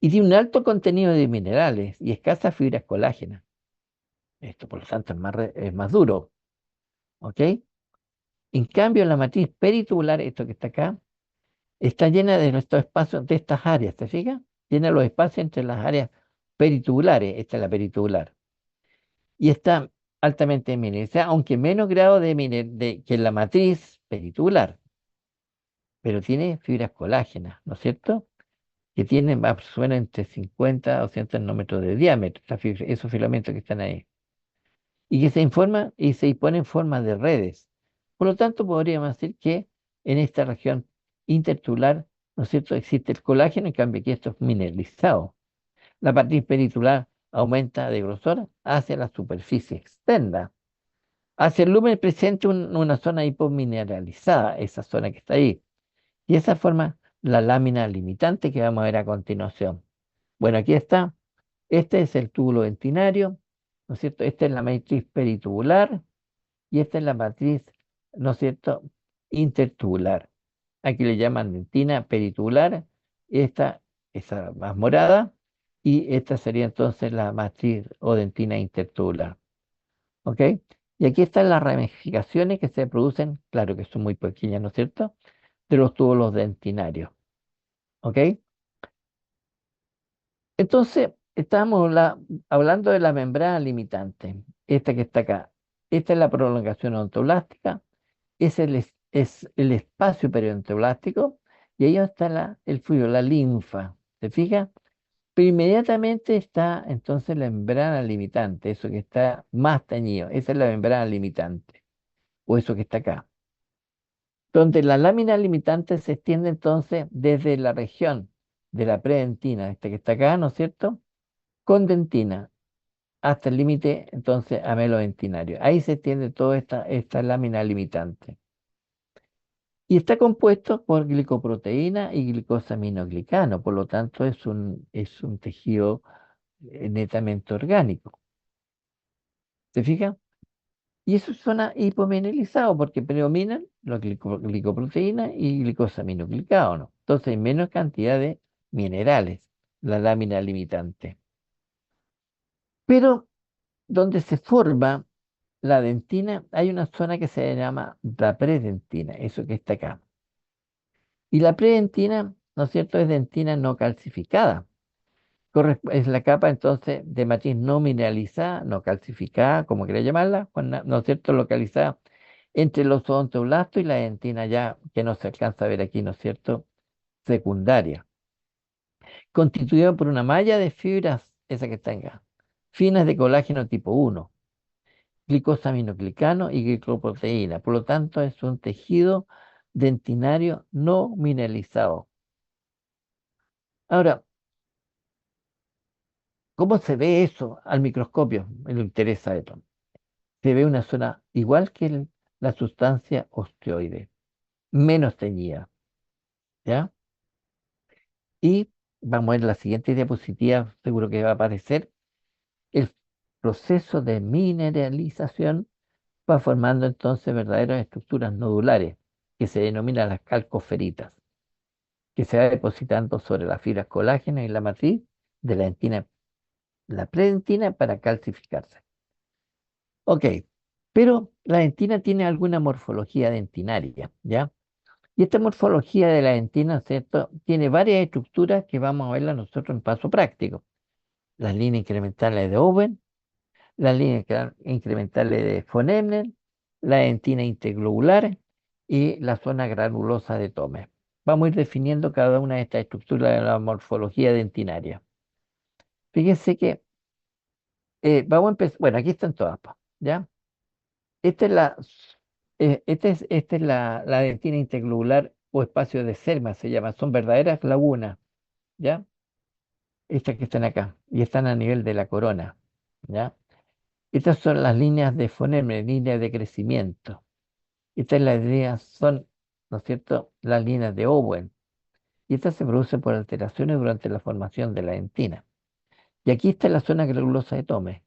Y tiene un alto contenido de minerales y escasas fibras colágenas. Esto, por lo tanto, es más duro. ¿Ok? En cambio, la matriz peritubular, esto que está acá, está llena de estos espacios, de estas áreas, ¿te fijas? Llena los espacios entre las áreas peritubulares, esta es la peritubular, y está altamente mineralizada, aunque menos grado que la matriz peritubular, pero tiene fibras colágenas, ¿no es cierto? Que tienen más o menos entre 50 a 200 nanómetros de diámetro, esos filamentos que están ahí, y que se informan y se disponen en forma de redes. Por lo tanto, podríamos decir que en esta región intertubular, ¿no es cierto?, existe el colágeno, en cambio que esto es mineralizado. La matriz peritubular aumenta de grosor hacia la superficie externa. Hacia el lumen presente una zona hipomineralizada, esa zona que está ahí. Y esa forma la lámina limitante que vamos a ver a continuación. Bueno, aquí está. Este es el túbulo dentinario, ¿no es cierto? Esta es la matriz peritubular y esta es la matriz, ¿no es cierto?, intertubular. Aquí le llaman dentina peritubular, esta es la más morada y esta sería entonces la matriz o dentina intertubular. ¿Ok? Y aquí están las ramificaciones que se producen, claro que son muy pequeñas, ¿no es cierto?, de los túbulos dentinarios. ¿Ok? Entonces, estamos hablando de la membrana limitante, esta que está acá. Esta es la prolongación ontoblástica, es el espacio periodontoblástico, y ahí está el fluido, la linfa. ¿Se fija? Pero inmediatamente está entonces la membrana limitante, eso que está más teñido. Esa es la membrana limitante, o eso que está acá. Donde la lámina limitante se extiende entonces desde la región de la predentina, esta que está acá, ¿no es cierto?, con dentina, hasta el límite entonces amelodentinario. Ahí se extiende toda esta lámina limitante. Y está compuesto por glicoproteína y glicosaminoglicano, por lo tanto es un tejido netamente orgánico. ¿Se fija? Y eso suena hipomineralizado porque predominan los glicoproteínas y glicosaminoglicano. Entonces hay menos cantidad de minerales, la lámina limitante. Pero donde se forma la dentina, hay una zona que se llama la predentina, eso que está acá. Y la predentina, ¿no es cierto?, es dentina no calcificada. Es la capa entonces de matriz no mineralizada, no calcificada, como quería llamarla, ¿no es cierto?, localizada entre los odontoblastos y la dentina ya, que no se alcanza a ver aquí, ¿no es cierto?, secundaria. Constituida por una malla de fibras, esa que tenga, finas de colágeno tipo 1, glicosaminoglicano y glicoproteína. Por lo tanto, es un tejido dentinario no mineralizado. Ahora, ¿cómo se ve eso al microscopio? Me interesa esto. Se ve una zona igual que la sustancia osteoide, menos teñida, ¿ya? Y vamos a ver la siguiente diapositiva, seguro que va a aparecer. El proceso de mineralización va formando entonces verdaderas estructuras nodulares, que se denominan las calcoferitas, que se va depositando sobre las fibras colágeno y la matriz de la dentina, la predentina, para calcificarse. Ok, pero la dentina tiene alguna morfología dentinaria, ¿ya? Y esta morfología de la dentina, ¿cierto?, tiene varias estructuras que vamos a verlas nosotros en paso práctico. Las líneas incrementales de Owen, las líneas incrementales de von Ebner, la dentina interglobular y la zona granulosa de Tome. Vamos a ir definiendo cada una de estas estructuras de la morfología dentinaria. Fíjense que vamos a empezar, bueno, aquí están todas, ¿ya? Esta es la dentina interglobular o espacio de Selma, se llama, son verdaderas lagunas, ¿ya? Estas que están acá y están a nivel de la corona, ¿ya? Estas son las líneas de Fonerme, líneas de crecimiento. Estas las líneas son, ¿no es cierto?, las líneas de Owen. Y estas se producen por alteraciones durante la formación de la dentina. Y aquí está la zona granulosa de Tome,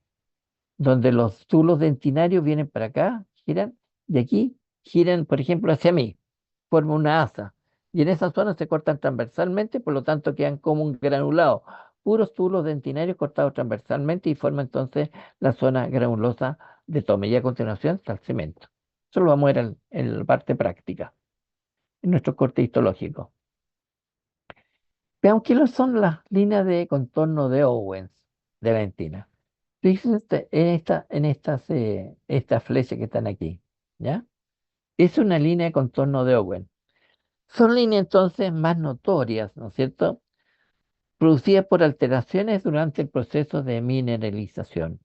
donde los túbulos dentinarios vienen para acá, giran, y aquí giran, por ejemplo, hacia mí, forman una asa. Y en esa zona se cortan transversalmente, por lo tanto quedan como un granulado, puros túbulos dentinarios cortados transversalmente y forman entonces la zona granulosa de Tome. Y a continuación está el cemento. Eso lo vamos a ver en la parte práctica, en nuestro corte histológico. Veamos qué son las líneas de contorno de Owens de la dentina. Fíjense estas flechas que están aquí, ¿ya? Es una línea de contorno de Owen. Son líneas entonces más notorias, ¿no es cierto? Producidas por alteraciones durante el proceso de mineralización.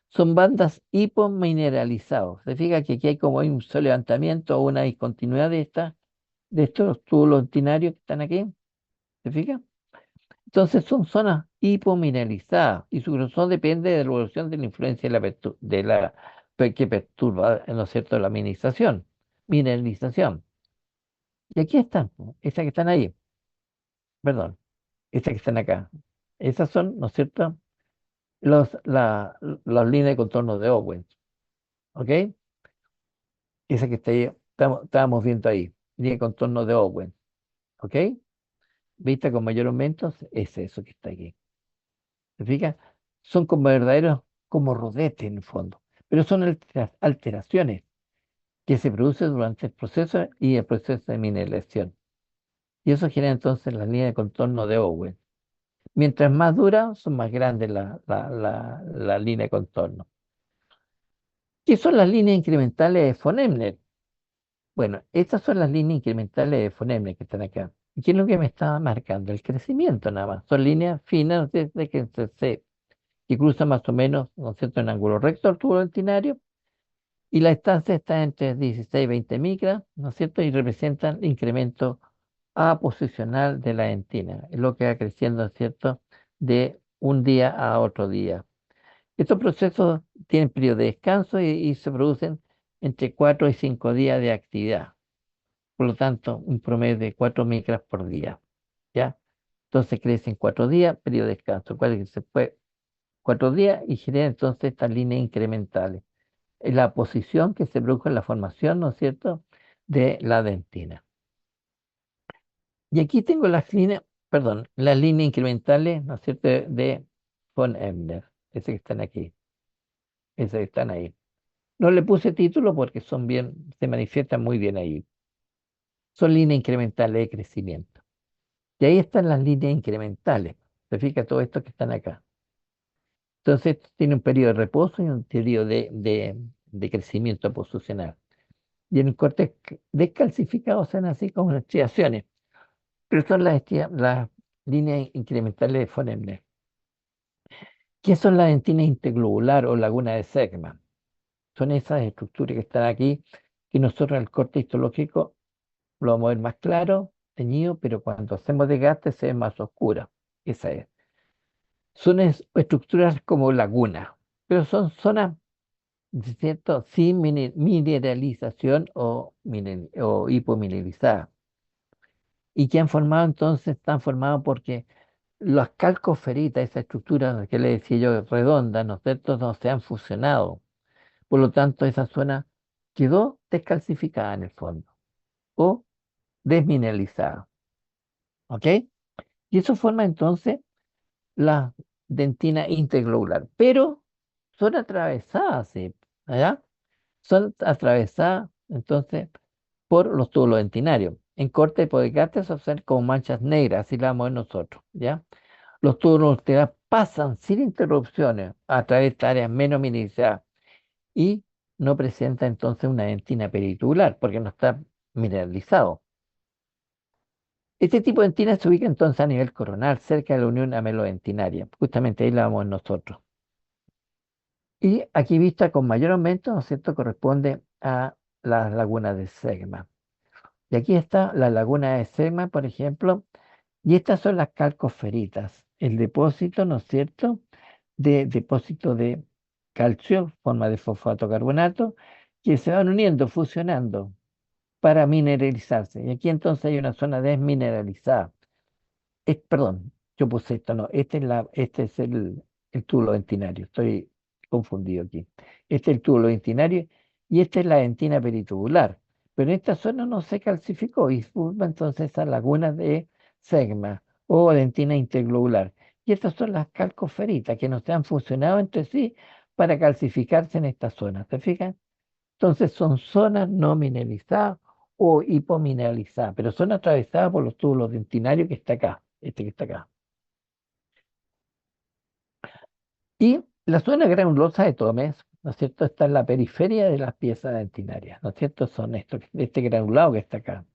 Son bandas hipomineralizados. Se fija que aquí hay como un solo levantamiento o una discontinuidad de estos túbulos dentinarios que están aquí. ¿Se fija? Entonces son zonas hipomineralizadas y su grosor depende de la evolución de la influencia que perturba, ¿no es cierto?, la mineralización. Y aquí están, ¿no? Esas que están ahí, perdón, esas que están acá. Esas son, ¿no es cierto?, las líneas de contorno de Owens, ¿ok? Esa que está ahí, estábamos viendo ahí, línea de contorno de Owens, ¿ok? Vista con mayor aumento es eso que está aquí. ¿Se fija? Son como verdaderos, como rodetes en el fondo, pero son alteraciones que se producen durante el proceso y el proceso de mineralización. Y eso genera entonces la línea de contorno de Owen. Mientras más dura, son más grandes la línea de contorno. ¿Qué son las líneas incrementales de von Ebner? Bueno, estas son las líneas incrementales de von Ebner que están acá. ¿Y qué es lo que me estaba marcando? El crecimiento nada más. Son líneas finas desde que cruzan más o menos, ¿no es cierto?, en ángulo recto al tubo dentinario, y la estancia está entre 16 y 20 micras, ¿no es cierto?, y representan incremento aposicional de la dentina, es lo que va creciendo, ¿no es cierto?, de un día a otro día. Estos procesos tienen periodo de descanso y se producen entre 4 y 5 días de actividad. Por lo tanto, un promedio de 4 micras por día, ¿ya? Entonces crecen 4 días, periodo de descanso. ¿Cuál es que se puede? 4 días y genera entonces estas líneas incrementales. Es la posición que se produjo en la formación, ¿no es cierto?, de la dentina. Y aquí tengo las líneas, perdón, las líneas incrementales, ¿no es cierto?, de von Ebner, esas que están aquí, esas que están ahí. No le puse título porque son bien, se manifiestan muy bien ahí. Son líneas incrementales de crecimiento. Y ahí están las líneas incrementales. Se fija todo esto que están acá. Entonces, tiene un periodo de reposo y un periodo de crecimiento posicional. Y en el corte descalcificado son así como estriaciones, pero son las líneas incrementales de von Ebner. ¿Qué son las dentinas interglobular o laguna de Segman? Son esas estructuras que están aquí, que nosotros en el corte histológico lo vamos a ver más claro, teñido, pero cuando hacemos desgaste se ve más oscura. Esa es. Son estructuras como lagunas, pero son zonas, ¿cierto?, sin mineralización o hipomineralizadas. Y que han formado entonces, están formados porque las calcoferitas, esa estructura que le decía yo redonda, ¿no es cierto?, no se han fusionado. Por lo tanto, esa zona quedó descalcificada en el fondo o desmineralizada. ¿Ok? Y eso forma entonces la dentina interglobular. Pero son atravesadas, ¿sí? ¿Allá? Son atravesadas entonces por los túbulos dentinarios. En corte de podicate se observan como manchas negras, así la vamos a ver nosotros, ¿ya? Los túbulos dentinarios pasan sin interrupciones a través de esta área menos mineralizada y no presenta entonces una dentina peritubular porque no está mineralizado. Este tipo de dentina se ubica entonces a nivel coronal, cerca de la unión amelodentinaria. Justamente ahí la vamos nosotros. Y aquí vista con mayor aumento, ¿no es cierto?, corresponde a las lagunas de Segma. Y aquí está la laguna de Segma, por ejemplo, y estas son las calcoferitas, el depósito, ¿no es cierto?, de depósito de calcio, forma de fosfato carbonato, que se van uniendo, fusionando para mineralizarse. Y aquí entonces hay una zona desmineralizada. Perdón, yo puse esto, no, este es el túbulo dentinario, estoy confundido aquí. Este es el túbulo dentinario y esta es la dentina peritubular. Pero en esta zona no se calcificó y forma entonces esas lagunas de Segma o dentina interglobular. Y estas son las calcoferitas que no se han fusionado entre sí para calcificarse en esta zona. ¿Se fijan? Entonces son zonas no mineralizadas o hipomineralizadas, pero son atravesadas por los túbulos dentinarios que está acá, este que está acá. Y la zona granulosa de Tomes, ¿no es cierto?, está en la periferia de las piezas dentinarias, ¿no es cierto? Son estos, este granulado que está acá.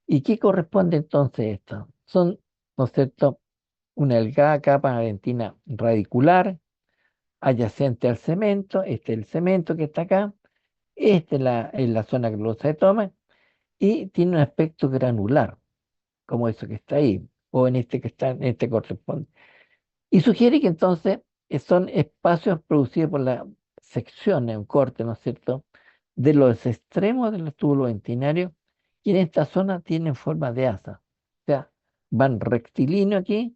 ¿Y qué corresponde entonces a esto? Son, ¿no es cierto?, una delgada capa dentina radicular adyacente al cemento, este es el cemento que está acá, esta es la zona granulosa de Tomes, y tiene un aspecto granular, como eso que está ahí, o en este que está, en este corresponde. Y sugiere que entonces son espacios producidos por la sección, en corte, ¿no es cierto?, de los extremos de los túbulos dentinarios, y en esta zona tienen forma de asa. O sea, van rectilíneo aquí,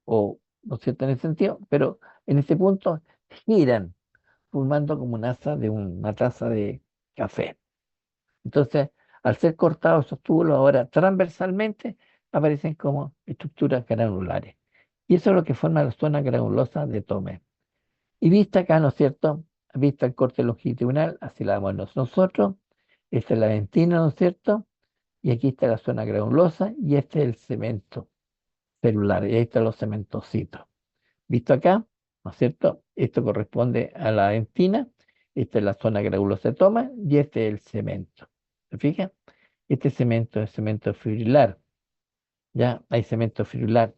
o, ¿no es cierto?, en ese sentido, pero en este punto giran, formando como una asa de una taza de café. Entonces, al ser cortados esos túbulos ahora transversalmente, aparecen como estructuras granulares. Y eso es lo que forma la zona granulosa de Tome. Y vista acá, ¿no es cierto? Vista el corte longitudinal, así la vemos nosotros. Esta es la dentina, ¿no es cierto? Y aquí está la zona granulosa y este es el cemento celular. Y ahí están los cementocitos. Visto acá, ¿no es cierto? Esto corresponde a la dentina. Esta es la zona granulosa de Toma y este es el cemento. ¿Se fijan? Este cemento es cemento fibrilar. Ya hay cemento fibrilar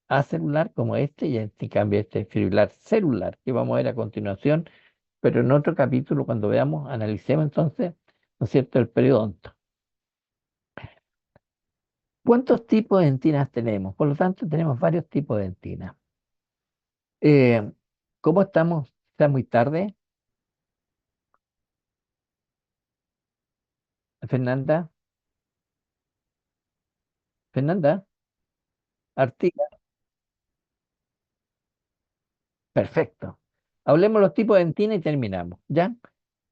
acelular como este, y en cambio este es fibrilar celular, que vamos a ver a continuación, pero en otro capítulo, cuando veamos, analicemos entonces, ¿no es cierto?, el periodonto. ¿Cuántos tipos de dentinas tenemos? Por lo tanto, tenemos varios tipos de dentinas. Eh, ¿Cómo estamos? ¿Está muy tarde, Fernanda? Fernanda, Artiga, perfecto. Hablemos los tipos de dentina y terminamos, ¿ya?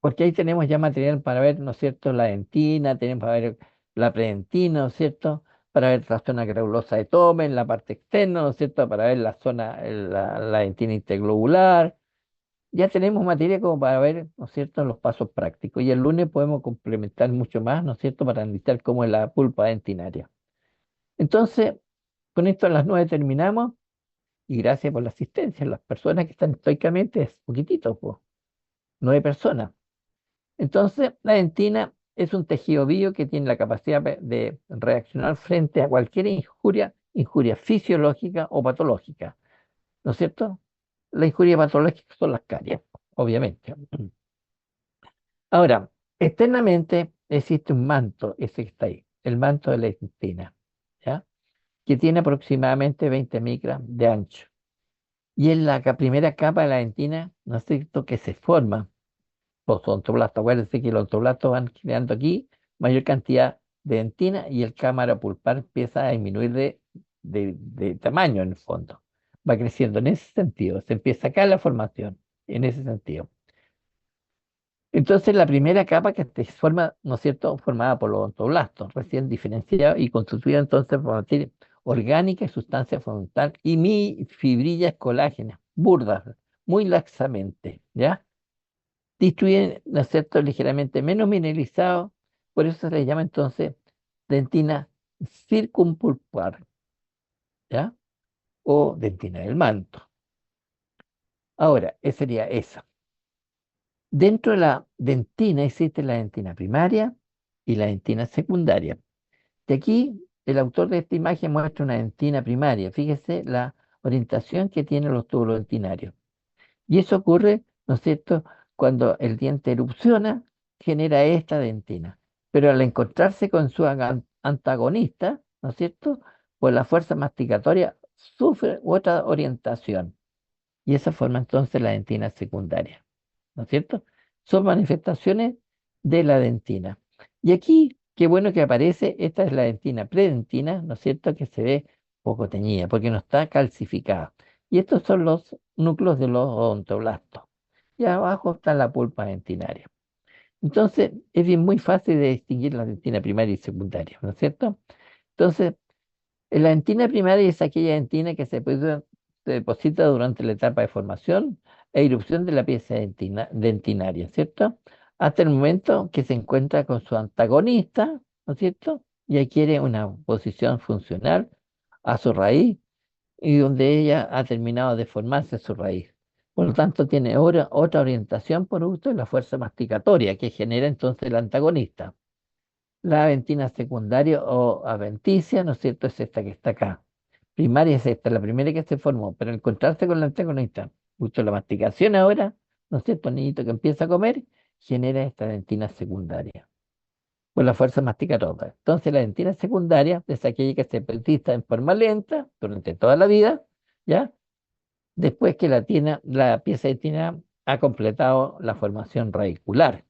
Porque ahí tenemos ya material para ver, ¿no es cierto?, la dentina, tenemos para ver la predentina, ¿no es cierto?, para ver la zona granulosa de Tome en la parte externa, ¿no es cierto?, para ver la zona, la dentina interglobular. Ya tenemos materia como para ver, ¿no es cierto?, los pasos prácticos. Y el lunes podemos complementar mucho más, ¿no es cierto?, para analizar cómo es la pulpa dentinaria. Entonces, con esto a las 9 terminamos y gracias por la asistencia. Las personas que están estoicamente es poquitito, pues, 9 personas. Entonces, la dentina es un tejido vivo que tiene la capacidad de reaccionar frente a cualquier injuria fisiológica o patológica, ¿no es cierto? La injuria patológica son las caries, obviamente. Ahora, externamente existe un manto, ese que está ahí, el manto de la dentina, ¿ya?, que tiene aproximadamente 20 micras de ancho. Y es la primera capa de la dentina, ¿no es cierto?, que se forma los odontoblastos. Acuérdense que los odontoblastos van creando aquí mayor cantidad de dentina y el cámara pulpar empieza a disminuir de tamaño en el fondo. Va creciendo en ese sentido. Se empieza acá la formación, en ese sentido. Entonces, la primera capa que se forma, ¿no es cierto?, formada por los odontoblastos, recién diferenciados y constituida entonces por materia orgánica y sustancia frontal y mi fibrillas colágenas, burdas, muy laxamente, ¿ya? Distribuyen, ¿no es cierto?, ligeramente menos mineralizado, por eso se le llama entonces dentina circumpulpar, ¿ya? O dentina del manto. Ahora, esa sería esa. Dentro de la dentina existe la dentina primaria y la dentina secundaria. De aquí, el autor de esta imagen muestra una dentina primaria. Fíjese la orientación que tienen los túbulos dentinarios. Y eso ocurre, ¿no es cierto?, cuando el diente erupciona, genera esta dentina. Pero al encontrarse con su antagonista, ¿no es cierto?, por la fuerza masticatoria, sufre otra orientación. Y esa forma entonces la dentina secundaria, ¿no es cierto? Son manifestaciones de la dentina. Y aquí, qué bueno que aparece, esta es la dentina predentina, ¿no es cierto?, que se ve poco teñida, porque no está calcificada. Y estos son los núcleos de los odontoblastos. Y abajo está la pulpa dentinaria. Entonces, es bien muy fácil de distinguir la dentina primaria y secundaria, ¿no es cierto? Entonces, la dentina primaria es aquella dentina que se produce se deposita durante la etapa de formación e erupción de la pieza dentinaria, ¿cierto? Hasta el momento que se encuentra con su antagonista, ¿no es cierto? Y adquiere una posición funcional a su raíz y donde ella ha terminado de formarse su raíz. Por lo tanto, tiene ahora otra orientación producto de la fuerza masticatoria que genera entonces el antagonista. La aventina secundaria o adventicia, ¿no es cierto? Es esta que está acá. Primaria es esta, la primera que se formó, pero al encontrarse con la antagonista, justo la masticación ahora, ¿no es cierto? El niñito que empieza a comer, genera esta dentina secundaria, por la fuerza masticatoria. Entonces la dentina secundaria es aquella que se persiste en forma lenta durante toda la vida, ¿ya? Después que la pieza dentina ha completado la formación radicular,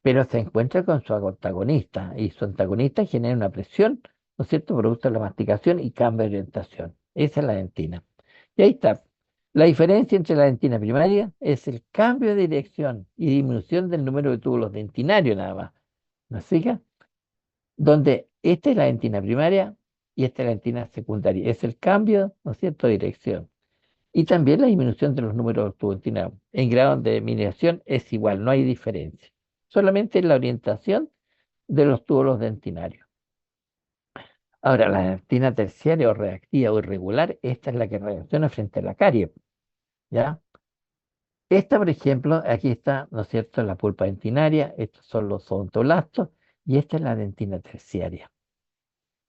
pero se encuentra con su antagonista y su antagonista genera una presión, ¿no es cierto?, producto de la masticación y cambio de orientación. Esa es la dentina. Y ahí está. La diferencia entre la dentina primaria es el cambio de dirección y disminución del número de túbulos dentinarios nada más. ¿No se fija? Donde esta es la dentina primaria y esta es la dentina secundaria. Es el cambio, ¿no es cierto?, de dirección. Y también la disminución de los números obturados en grado de disminución es igual, no hay diferencia. Solamente la orientación de los túbulos dentinarios. Ahora, la dentina terciaria o reactiva o irregular, esta es la que reacciona frente a la carie, ¿ya? Esta, por ejemplo, aquí está, ¿no es cierto?, la pulpa dentinaria, estos son los odontoblastos, y esta es la dentina terciaria.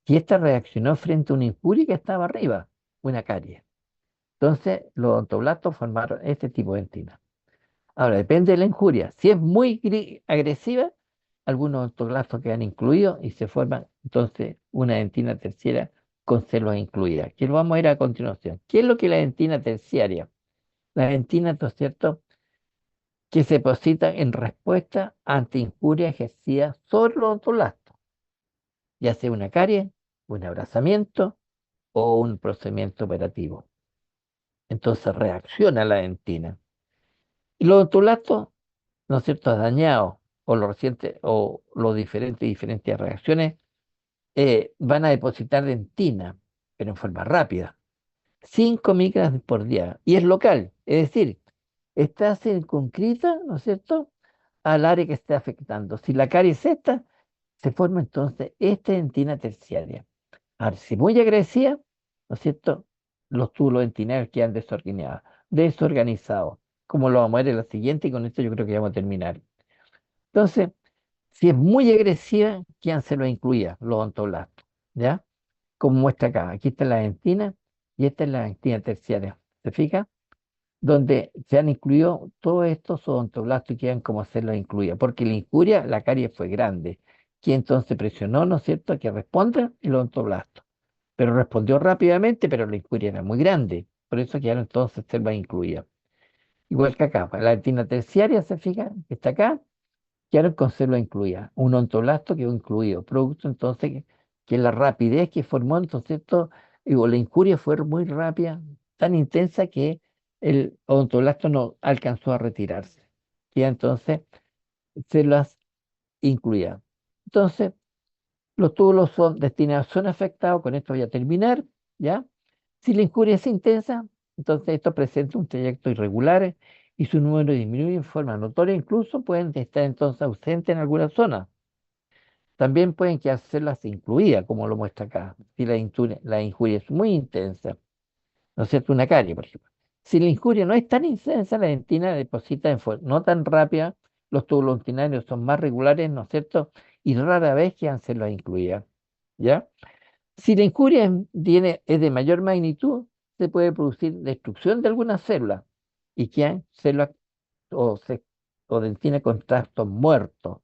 Y esta reaccionó frente a una injuria que estaba arriba, una carie. Entonces, los odontoblastos formaron este tipo de dentina. Ahora, depende de la injuria. Si es muy agresiva, algunos odontoblastos quedan incluidos y se forman entonces una dentina terciaria con células incluidas, que lo vamos a ir a continuación. ¿Qué es lo que es la dentina terciaria? La dentina, ¿no es cierto?, que se deposita en respuesta ante injuria ejercida sobre los odontoblastos, ya sea una carie, un abrazamiento o un procedimiento operativo. Entonces reacciona la dentina. Y los odontoblastos, ¿no es cierto?, dañados o lo reciente o los diferentes reacciones, van a depositar dentina, pero en forma rápida, 5 micras por día, y es local, es decir, está circunscrita, ¿no es cierto?, al área que esté afectando. Si la caries es esta, se forma entonces esta dentina terciaria. Ahora, si muy agresiva, ¿no es cierto?, los túbulos dentinarios quedan desorganizados, como lo vamos a ver en la siguiente, y con esto yo creo que vamos a terminar. Entonces, si es muy agresiva, ¿quién se lo incluía? Los odontoblastos, ¿ya? Como muestra acá. Aquí está la dentina y esta es la dentina terciaria. ¿Se fija? Donde se han incluido todos estos odontoblastos y quedan como células incluidas. Porque la injuria, la caries fue grande. Que entonces presionó, ¿no es cierto?, a que responda el odontoblast. Pero respondió rápidamente, pero la injuria era muy grande. Por eso quedaron entonces células incluidas. Igual que acá, la dentina terciaria, ¿se fija? Que está acá, quedaron con célula incluida. Un ontoblasto quedó incluido, producto entonces que la rapidez que formó, entonces esto, digo, la injuria fue muy rápida, tan intensa que el odontoblasto no alcanzó a retirarse. Queda entonces células incluidas. Entonces, los túbulos son destinados, son afectados, con esto voy a terminar, ¿ya? Si la injuria es intensa, entonces esto presenta un trayecto irregular y su número disminuye en forma notoria, incluso pueden estar entonces ausentes en alguna zona. También pueden quedar células incluidas, como lo muestra acá, si la injuria es muy intensa, ¿no es cierto? Una carie, por ejemplo. Si la injuria no es tan intensa, la dentina deposita en forma no tan rápida, los túbulos dentinarios son más regulares, ¿no es cierto? Y rara vez quedan células incluidas, ¿ya? Si la injuria es de mayor magnitud, se puede producir destrucción de algunas células y quedan células o, o dentina con trastos muertos,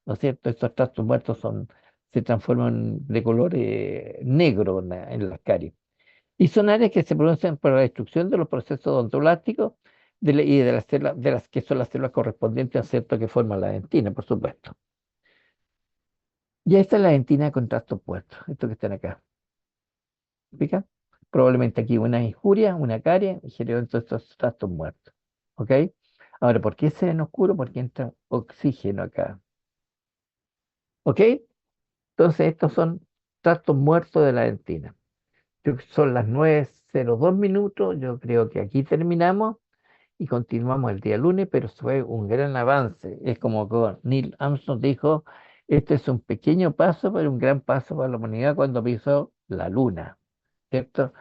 ¿no es cierto? Estos trastos muertos se transforman de color negro en las caries. Y son áreas que se producen por la destrucción de los procesos odontoblásticos y de las células, de las que son las células correspondientes a cierto que forman la dentina, por supuesto. Y esta es la dentina con trastos puestos, esto que están acá. ¿Explica? Probablemente aquí una injuria, una carie, y generó entonces estos trastos muertos. ¿Ok? Ahora, ¿por qué se ven oscuro? Porque entra oxígeno acá. ¿Ok? Entonces, estos son trastos muertos de la dentina. Son las 9 11:02. Yo creo que aquí terminamos y continuamos el día lunes, pero fue un gran avance. Es como que Neil Armstrong dijo, este es un pequeño paso, pero un gran paso para la humanidad cuando pisó la luna, ¿cierto?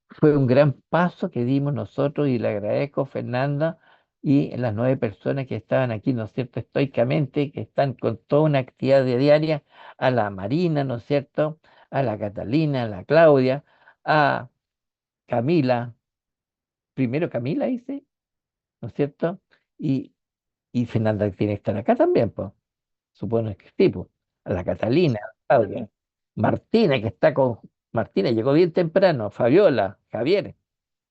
Fue un gran paso que dimos nosotros y le agradezco, Fernanda, y las 9 personas que estaban aquí, ¿no es cierto?, estoicamente, que están con toda una actividad diaria, a la Marina, ¿no es cierto?, a la Catalina, a la Claudia, a Camila, primero Camila hice, ¿no es cierto? Y, y Fernanda tiene que estar acá también, pues, supongo que sí, pues, a la Catalina, a la Claudia, Martina, que está con, Martina llegó bien temprano, Fabiola, Javier.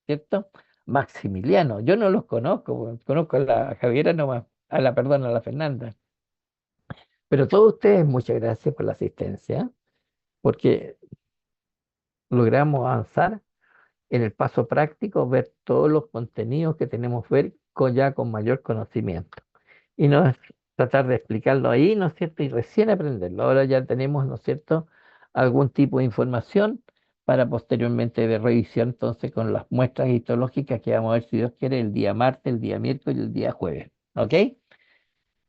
¿Cierto? Maximiliano, yo no los conozco, weón, conozco a la Javiera nomás, perdón, a la Fernanda. Pero todos ustedes, muchas gracias por la asistencia, porque logramos avanzar en el paso práctico, ver todos los contenidos que tenemos que ver ya con mayor conocimiento. Y no es tratar de explicarlo ahí, ¿no es cierto? Y recién aprenderlo. Ahora ya tenemos, ¿no es cierto?, algún tipo de información para posteriormente de revisión, entonces, con las muestras histológicas que vamos a ver, si Dios quiere, el día martes, el día miércoles y el día jueves. ¿Ok?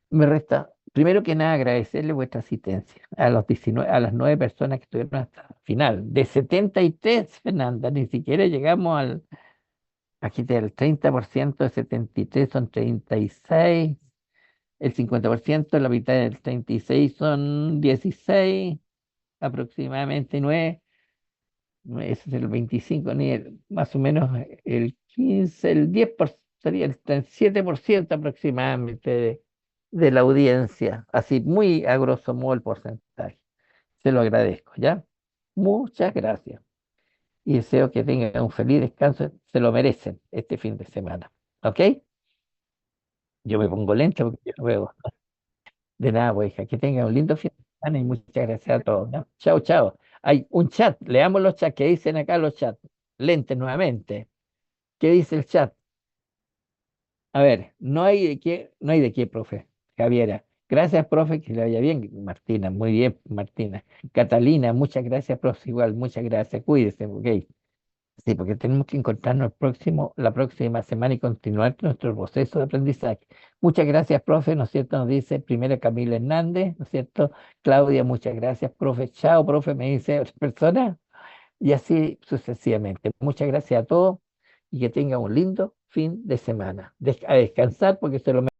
Me resta, primero que nada, agradecerle vuestra asistencia a los 19, a las 9 personas que estuvieron hasta el final. De 73, Fernanda, ni siquiera llegamos al, aquí te el 30% de 73 son 36. El 50%, la mitad del 36 son 16, aproximadamente 9, ese es el 25, más o menos el 15, el 10%, sería el 7% aproximadamente de la audiencia, así muy a grosso modo el porcentaje. Se lo agradezco, ¿ya? Muchas gracias. Y deseo que tengan un feliz descanso, se lo merecen este fin de semana. ¿Ok? Yo me pongo lento porque yo no veo. De nada, pues, hija, que tengan un lindo fin de semana y muchas gracias a todos, ¿no? Chao, chao. Hay un chat, leamos los chats que dicen acá los chats. Lentes nuevamente. ¿Qué dice el chat? A ver, no hay de qué, profe. Javiera. Gracias, profe, que le vaya bien. Martina, muy bien, Martina. Catalina, muchas gracias, profe. Igual, muchas gracias. Cuídese, ok. Sí, porque tenemos que encontrarnos la próxima semana y continuar nuestro proceso de aprendizaje. Muchas gracias, profe, ¿no es cierto? Nos dice primero Camila Hernández, ¿no es cierto? Claudia, muchas gracias, profe. Chao, profe, me dice otra persona. Y así sucesivamente. Muchas gracias a todos y que tengan un lindo fin de semana. A descansar porque se lo